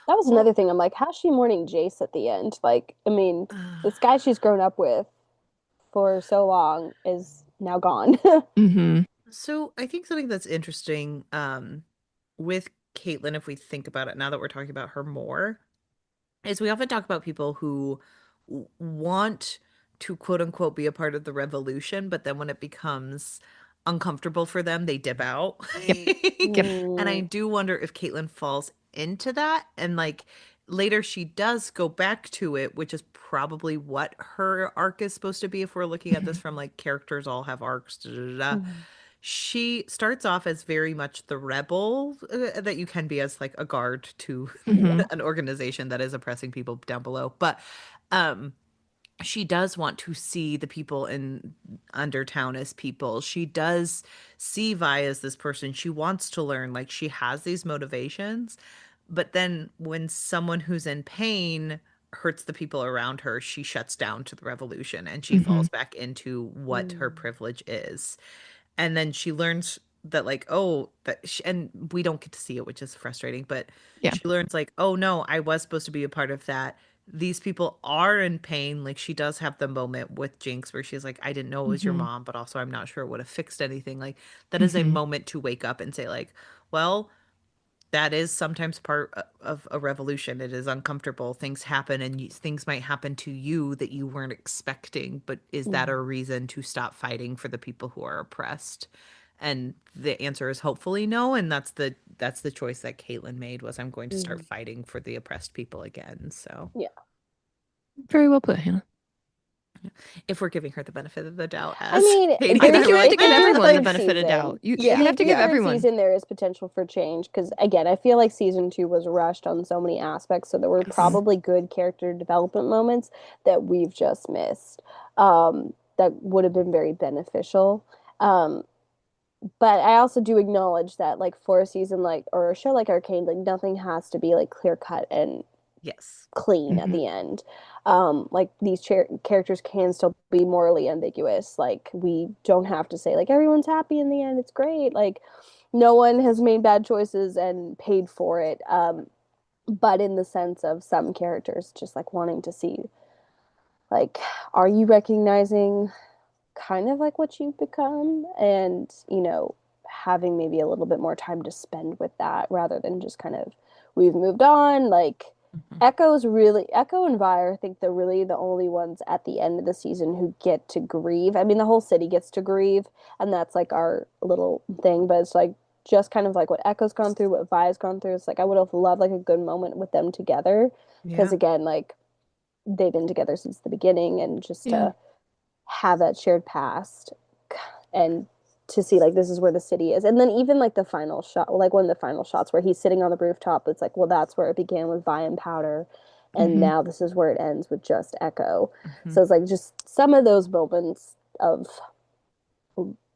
That was Well, another thing. I'm like, how's she mourning Jace at the end? Like, I mean, this guy she's grown up with for so long is now gone. hmm. so I think something that's interesting with Caitlyn, if we think about it now that we're talking about her more, is we often talk about people who want to quote unquote be a part of the revolution, but then when it becomes uncomfortable for them, they dip out. Yep. Yep. And I Mm, do wonder if Caitlyn falls into that. And like later, she does go back to it, which is probably what her arc is supposed to be if we're looking at this Hmm. from like characters all have arcs. Da, da, da, da. mhm, She starts off as very much the rebel that you can be as like a guard to Hmm. yeah. an organization that is oppressing people down below. But um she does want to see the people in Undertown as people. She does see Vi as this person. She wants to learn. Like she has these motivations. But then when someone who's in pain hurts the people around her, she shuts down to the revolution and she Hmm. falls back into what her Mm, privilege is. And then she learns that like, oh, and we don't get to see it, which is frustrating, but Yeah. she learns like, oh no, I was supposed to be a part of that. These people are in pain. Like she does have the moment with Jinx where she's like, I didn't know it was your Hmm. mom, but also I'm not sure it would have fixed anything. Like that is a Hmm. moment to wake up and say like, well, that is sometimes part of a revolution. It is uncomfortable. Things happen, and things might happen to you that you weren't expecting. But is that a mm, reason to stop fighting for the people who are oppressed? And the answer is hopefully no. And that's that's the choice that Caitlin made, was I'm going to start Mhm. fighting for the oppressed people again. So Yeah. Very well put, Hannah. if we're giving her the benefit of the doubt, I as mean, Katie I and I think were you have like, to if give we do a everyone the third benefit of doubt. season, You if yeah, we have to do a give third everyone. season, there is potential for change. Because again, I feel like season two was rushed on so many aspects, so there were Mhm. yes. probably good character development moments that we've just missed. That would have been very beneficial. Um, but I also do acknowledge that, like, for a season like or a show like Arcane, like nothing has to be like clear cut and Yes. clean at Mhm. the end. Like these characters can still be morally ambiguous. Like we don't have to say like everyone's happy in the end. It's great. Like no one has made bad choices and paid for it. But in the sense of some characters just like wanting to see like, are you recognizing kind of like what you've become, and having maybe a little bit more time to spend with that rather than just kind of we've moved on. Like Mhm. Echo and Vi, I think they're really the only ones at the end of the season who get to grieve. I mean, the whole city gets to grieve, and that's like our little thing, but it's like just kind of like what Echo's gone through, what Vi's gone through. It's like I would have loved like a good moment with them together, because Yeah. again, like they've been together since the beginning, and just Yeah. to have that shared past, and to see like this is where the city is. And then even like the final shot, like one of the final shots where he's sitting on the rooftop, it's like, well, that's where it began with Vi and Powder, and Hmm. now this is where it ends with just Echo. Mhm. So it's like just some of those moments of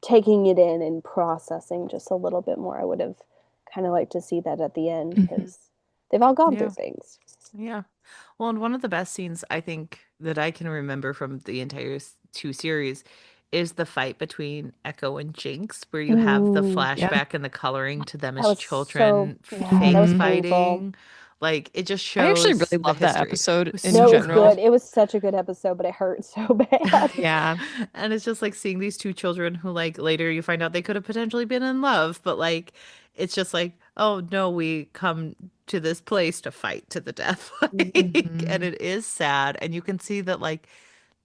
taking it in and processing just a little bit more. I would have kind of liked to see that at the end, Hmm. because they've all gone through Yeah. things. Yeah. Well, and one of the best scenes I think that I can remember from the entire two series is the fight between Echo and Jinx, where you have the Ooh, Yeah. flashback and the coloring to them that as was so, children yeah, that was face Hmm. painful. fighting. Like it just I actually shows really the love that history. It episode was in No, so it was good. good. general. It was such a good episode, but it hurt so bad. Yeah. And it's just like seeing these two children who like later you find out they could have potentially been in love, but like it's just like, oh no, we come to this place to fight to the death. Like, and Hmm. it is sad. And you can see that like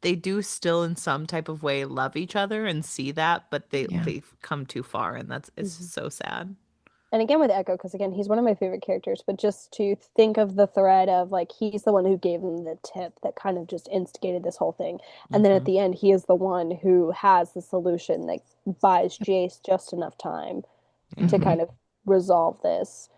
they do still in some type of way love each other and see that, but Yeah. they've come too far and that's it's Mhm. just so sad. And again with Echo, because again, he's one of my favorite characters, but just to think of the thread of like he's the one who gave them the tip that kind of just instigated this whole thing. And then at Hmm. the end, he is the one who has the solution that buys Yep. Jace just enough time Yeah. to Hmm. kind of resolve this.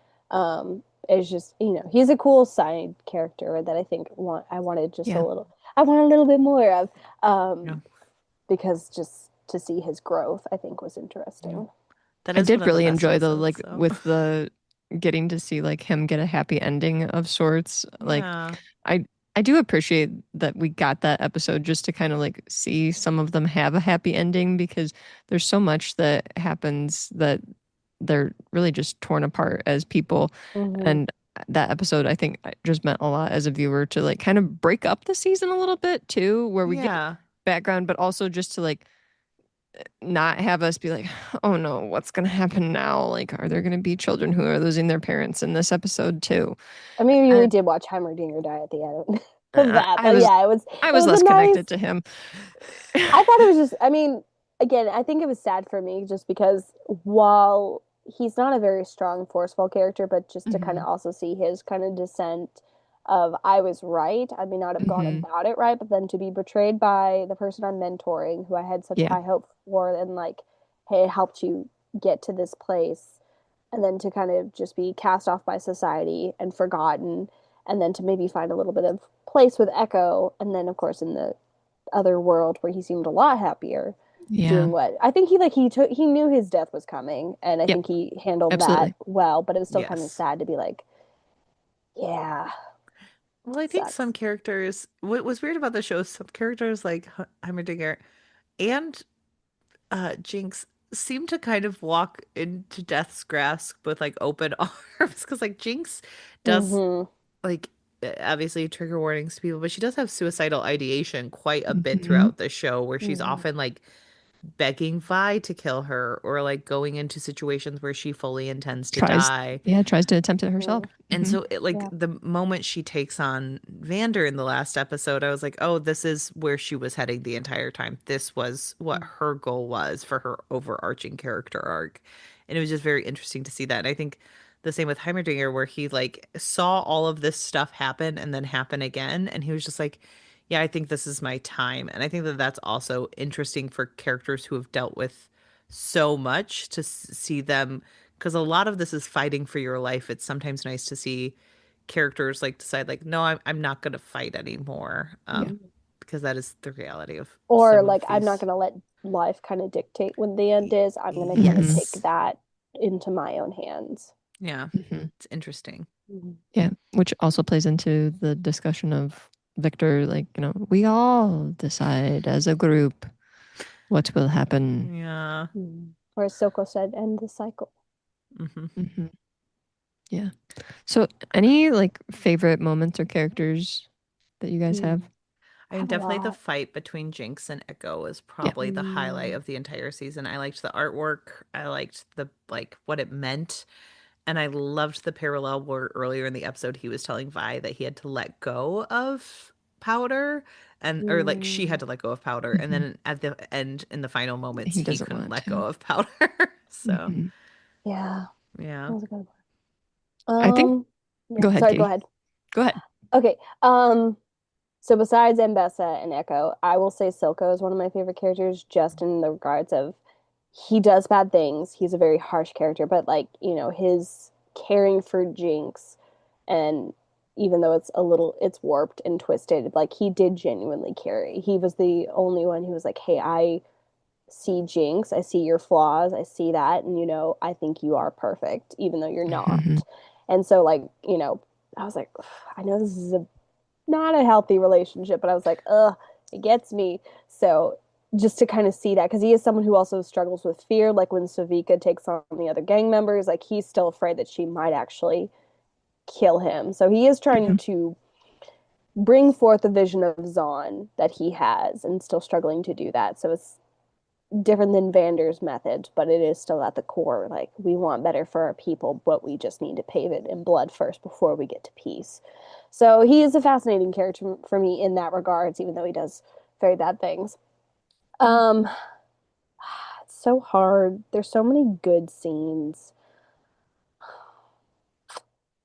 It's just, he's a cool side character that I think I wanted just a Yeah. little, I want a little bit more of, Yeah. because just to see his growth, I think was Yeah. interesting. That I is one did of the really best enjoy the episodes, like so with the getting to see like him get a happy ending of sorts. Like yeah. I I do appreciate that we got that episode just to kind of like see some of them have a happy ending because there's so much that happens that they're really just torn apart as people. Hmm. And that episode I think just meant a lot as a viewer to like kind of break up the season a little bit too, where we get Yeah. background, but also just to like not have us be like, oh no, what's going to happen now? Like, are there going to be children who are losing their parents in this episode too? I mean, we really And did watch Heimerdinger die at the end of Uh, that, I but was, yeah, it was I it was was a less nice. connected to him. I thought it was just. I mean, again, I think it was sad for me just because while he's not a very strong, forceful character, but just to kind Hmm. of also see his kind of descent of I was right. I may not have gone Hmm. about it right, but then to be betrayed by the person I'm mentoring, who I had such Yeah. high hope for, and like, hey, it helped you get to this place, and then to kind of just be cast off by society and forgotten, and then to maybe find a little bit of place with Echo, and then of course in the other world where he seemed a lot happier Yeah. doing what I think he knew his death was coming, and I Yep. think he handled that Absolutely. well, but it was still kind of yes. sad to be like, yeah, Well, I think some sucks. characters, what was weird about the show, some characters like Heimerdinger and Jinx seem to kind of walk into death's grasp with like open arms because like Jinx does Mm-hmm. like obviously trigger warnings to people, but she does have suicidal ideation quite a bit Hmm. throughout the show where she's Mm-hmm. often like begging Vi to kill her or like going into situations where she fully intends to Tries, die. yeah, tries to attempt it herself. Mm-hmm. And Hmm. so it like Yeah. the moment she takes on Vander in the last episode, I was like, "Oh, this is where she was heading the entire time. This was what her goal was for her overarching character arc." And it was just very interesting to see that. And I think the same with Heimerdinger, where he like saw all of this stuff happen and then happen again. And he was just like, yeah, I think this is my time. And I think that that's also interesting for characters who have dealt with so much to see them, because a lot of this is fighting for your life. It's sometimes nice to see characters like decide like, no, I'm not going to fight anymore. Yeah. Because that is the reality of Or some like, of I'm not these. going to let life kind of dictate when the end is. I'm going to kind of take Hmm. Yes. that into my own hands. Yeah. Hmm. It's interesting. Mhm. Yeah, which also plays into the discussion of Victor, like, we all decide as a group what will happen. Yeah. Or as Soko said, end the cycle. Hmm. Hmm. Yeah. So, any like favorite moments or characters that you guys have? I I mean, have a definitely the lot. fight between Jinx and Echo is Yeah. probably the highlight Mm, of the entire season. I liked the artwork. I liked the like what it meant. And I loved the parallel where earlier in the episode he was telling Vi that he had to let go of Powder and or like she had mm, to let go of Powder. And Hmm. then at the end in the final moments He he doesn't couldn't want let go to. of Powder. So Hmm. yeah, that yeah. was a good I think, one. go Yeah, ahead, sorry, go Katie. ahead. Go ahead. Okay. So besides Mbessa and Echo, I will say Silco is one of my favorite characters, just in the regards of he does bad things. He's a very harsh character, but like, his caring for Jinx, and even though it's warped and twisted, like he did genuinely care. He was the only one who was like, "Hey, I see Jinx, I see your flaws, I see that, and I think you are perfect, even though you're Hmm. not." And so like, I was like, I know this is not a healthy relationship, but I was like, ugh, it gets me. So just to kind of see that, because he is someone who also struggles with fear, like when Savika takes on the other gang members, like he's still afraid that she might actually kill him. So he is trying Hmm. to bring forth the vision of Zahn that he has and still struggling to do that. So it's different than Vander's method, but it is still at the core. Like, we want better for our people, but we just need to pave it in blood first before we get to peace. So he is a fascinating character for me in that regards, even though he does very bad things. Um, it's so hard. There's so many good scenes.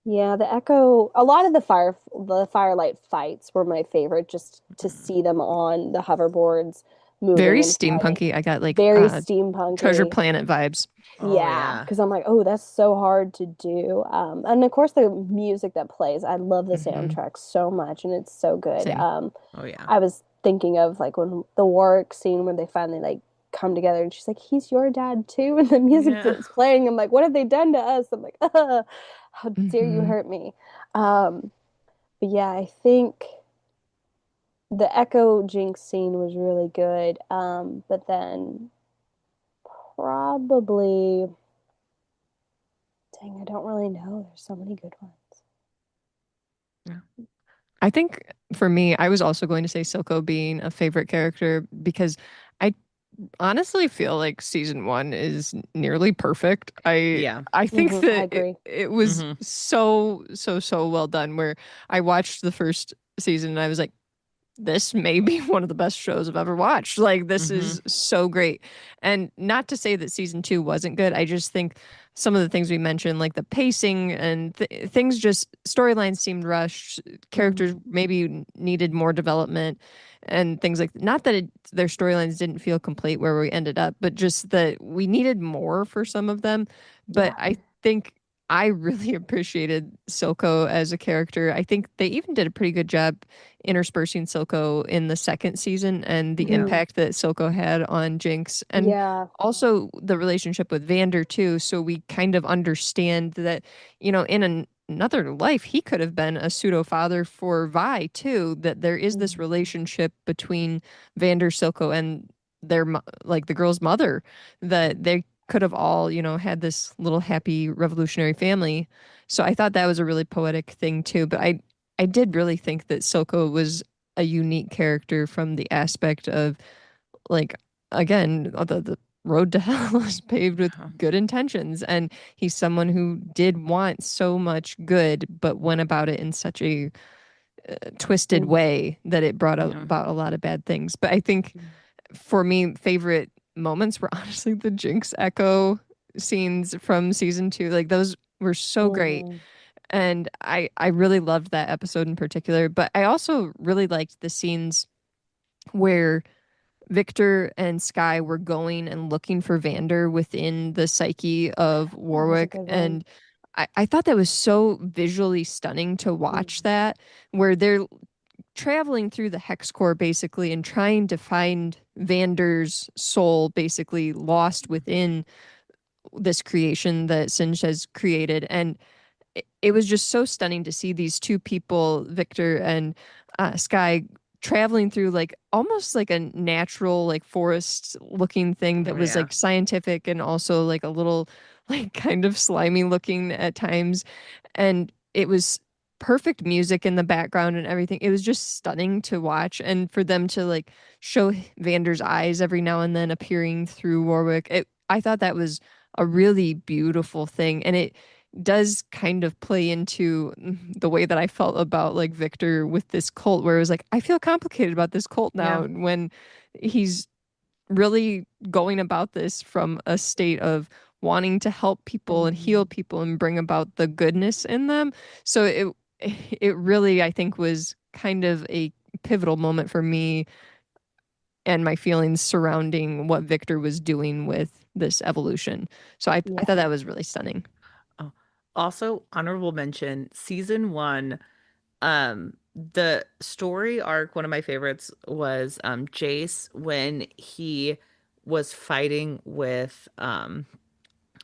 Yeah, the Echo, a lot of the Firelight fights were my favorite, just to Mhm. see them on the hoverboards moving Very and fighting. steampunky. I got like Very Treasure steampunky. Planet vibes. Oh Yeah, yeah. because I'm like, oh, that's so hard to do. And of course, the music that plays, I love the Hmm. soundtrack so much, and it's so good. Same. Oh yeah. I was thinking of like when the Warwick scene when they finally like come together, and she's like, "He's your dad too," and the music Yeah. is playing. I'm like, what have they done to us? I'm like, how dare you Hmm. hurt me? Um, but yeah, I think the Echo Jinx scene was really good. But then probably. Dang, I don't really know. There's so many good ones. Yeah. I think for me, I was also going to say Silco being a favorite character because I honestly feel like season one is nearly perfect. Yeah. I think I that agree. it was Hmm. so well done where I watched the first season and I was like, this may be one of the best shows I've ever watched. Like, this Hmm. is so great. And not to say that season two wasn't good. I just think some of the things we mentioned, like the pacing and things just storylines seemed rushed. Mm, Characters maybe needed more development and things like not that their storylines didn't feel complete where we ended up, but just that we needed more for some of them. But yeah. I think I really appreciated Silco as a character. I think they even did a pretty good job interspersing Silco in the second season and the Yeah. Hmm. impact that Silco had on Jinx and Yeah. also the relationship with Vander too. So we kind of understand that, in another life, he could have been a pseudo father for Vi too, that there is this Mhm. relationship between Vander, Silco, and like the girl's mother, that they could have all, had this little happy revolutionary family. So I thought that was a really poetic thing too. But I did really think that Silco was a unique character from the aspect of like again the road to hell is paved with Uh-huh. good intentions and he's someone who did want so much good but went about it in such a twisted Mm, way that it brought Yeah. about a lot of bad things. But I think for me favorite moments were honestly the Jinx Echo. scenes from season 2. Like those were so great. Mhm. And I really loved that episode in particular. But I also really liked the scenes where Victor and Sky were going and looking for Vander within the psyche of That was a Warwick. good one. And I thought that was so visually stunning to watch Mhm. that, where they're traveling through the hex core basically and trying to find Vander's soul basically lost within this creation that Sinj has created. And it was just so stunning to see these two people, Victor and Sky, traveling through like almost like a natural, like forest looking thing that Oh was yeah. like scientific and also like a little, like kind of slimy looking at times. And it was perfect music in the background and everything. It was just stunning to watch. And for them to like show Vander's eyes every now and then appearing through Warwick, I thought that was a really beautiful thing. And it does kind of play into the way that I felt about like Victor with this cult, where it was like, I feel complicated about this cult Yeah. now when he's really going about this from a state of wanting to help people and heal Mhm. people and bring about the goodness in them. So it really, I think, was kind of a pivotal moment for me and my feelings surrounding what Victor was doing with this evolution. So I thought Yeah. that was really stunning. Oh, also honorable mention, season one, the story arc, one of my favorites was Jace when he was fighting with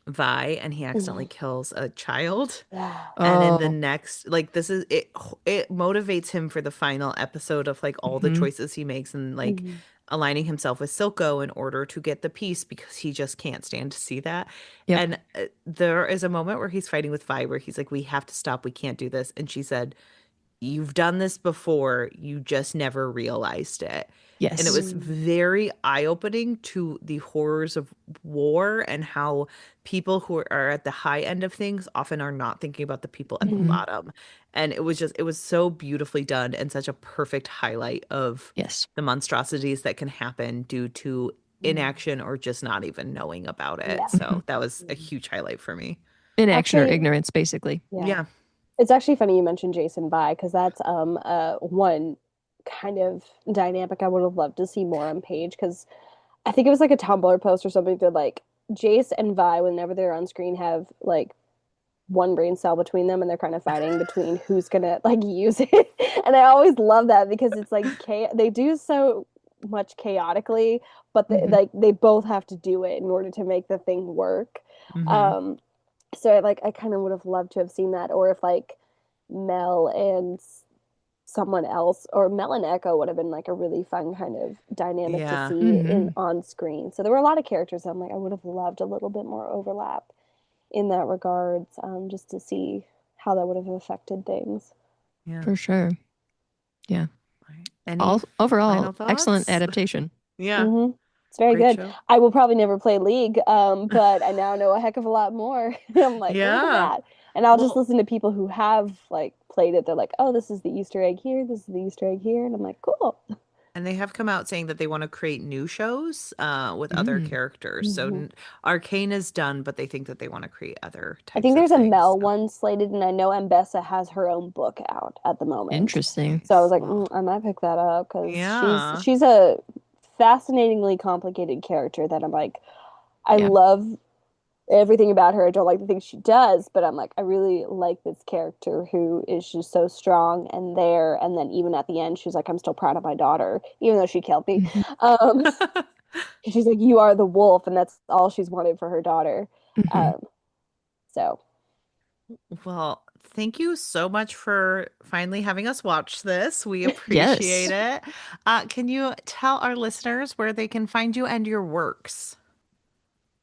Vi and he accidentally Mhm. kills a child. Yeah. And in the Oh, next, like this is it motivates him for the final episode of like all the hmm, choices he makes and like Mhm. aligning himself with Silco in order to get the peace because he just can't stand to see that. yep, And there is a moment where he's fighting with Vi where he's like, "We have to stop. We can't do this." And she said, "You've done this before, you just never realized it." And it yes. was Mhm. very eye-opening to the horrors of war and how people who are at the high end of things often are not thinking about the people at the Hmm, Mhm. bottom. And it was so beautifully done and such a perfect highlight of yes. the monstrosities that can happen due to Mhm. inaction or just not even knowing about it. Yeah. Hmm. So that was a Mhm. huge highlight for me. Inaction or Actually, ignorance, basically. yeah. Yeah. It's actually funny you mentioned Jason Vi because that's one kind of dynamic I would have loved to see more on page because I think it was like a Tumblr post or something that like Jace and Vi whenever they're on screen have like one brain cell between them and they're kind of fighting between who's gonna like use it. And I always love that because it's like they do so much chaotically, but Hmm. like they both have to do it in order to make the thing work. Hmm. Um, so I kind of would have loved to have seen that, or if like Mel and someone else, or Mel and Echo would have been like a really fun kind of dynamic to Yeah. see in Hmm. on screen. So there were a lot of characters that I'm like I would have loved a little bit more overlap in that regards, just to see how that would have affected things. Yeah. For sure. Yeah. Right. Any All overall, final excellent thoughts? adaptation. Yeah. Mm-hmm. It's very Great good. show. I will probably never play League, but I now know a heck of a lot more. I'm like, look at Yeah. that. And I'll just Well, listen to people who have like played it. They're like, oh, this is the Easter egg here. This is the Easter egg here. And I'm like, cool. and they have come out saying that they want to create new shows with other Mm. characters. So Hmm. Arcane is done, but they think that they want to create other I think types of there's a things. Mel So one slated, and I know Mbessa has her own book out at the moment. Interesting. So I was nice. like, Well, I might pick that up because yeah. she's a fascinatingly complicated character that I'm like, I Yeah. love everything about her. I don't like the things she does, but I'm like, I really like this character who is just so strong and there. And then even at the end, she's like, I'm still proud of my daughter, even though she killed me. Hmm. Um, she's like, you are the wolf, and that's all she's wanted for her daughter. Hmm. Um, so Well, thank you so much for finally having us watch this. We appreciate Yes. it. Can you tell our listeners where they can find you and your works?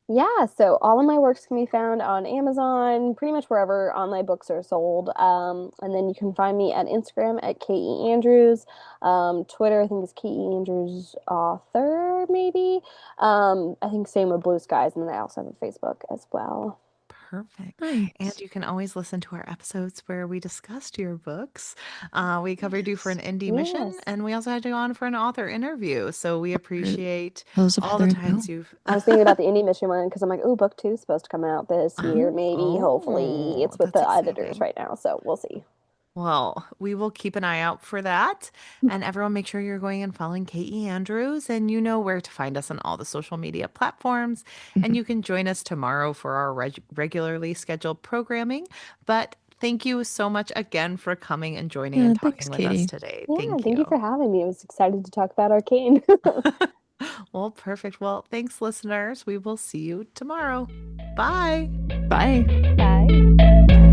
yeah, so all of my works can be found on Amazon, pretty much wherever online books are sold. And then you can find me at Instagram at KE Andrews. Twitter, I think is KE Andrews author, maybe. I think same with Blue Skies, and then I also have a Facebook as well. Perfect. And Nice. you can always listen to our episodes where we discussed your books. We covered you for an Yes. indie mission, Yes. and we also had you on for an author interview. So we For appreciate those of all the Heather and times Bill. you've. I was thinking about the indie mission one because I'm like, oh, book two is supposed to come out this year, maybe, hopefully. Oh, It's with that's the editors exciting. right now, so we'll see. Well, we will keep an eye out for that. And everyone, make sure you're going and following K.E. Andrews, and you know where to find us on all the social media platforms. And Mhm. you can join us tomorrow for our regularly scheduled programming. But thank you so much again for coming and joining Yeah, and thanks, talking with us Katie. today. Yeah, Thank thank you you. for having me. I was excited to talk about Arcane. Well, perfect. Well, thanks, listeners. We will see you tomorrow. Bye. Bye. Bye.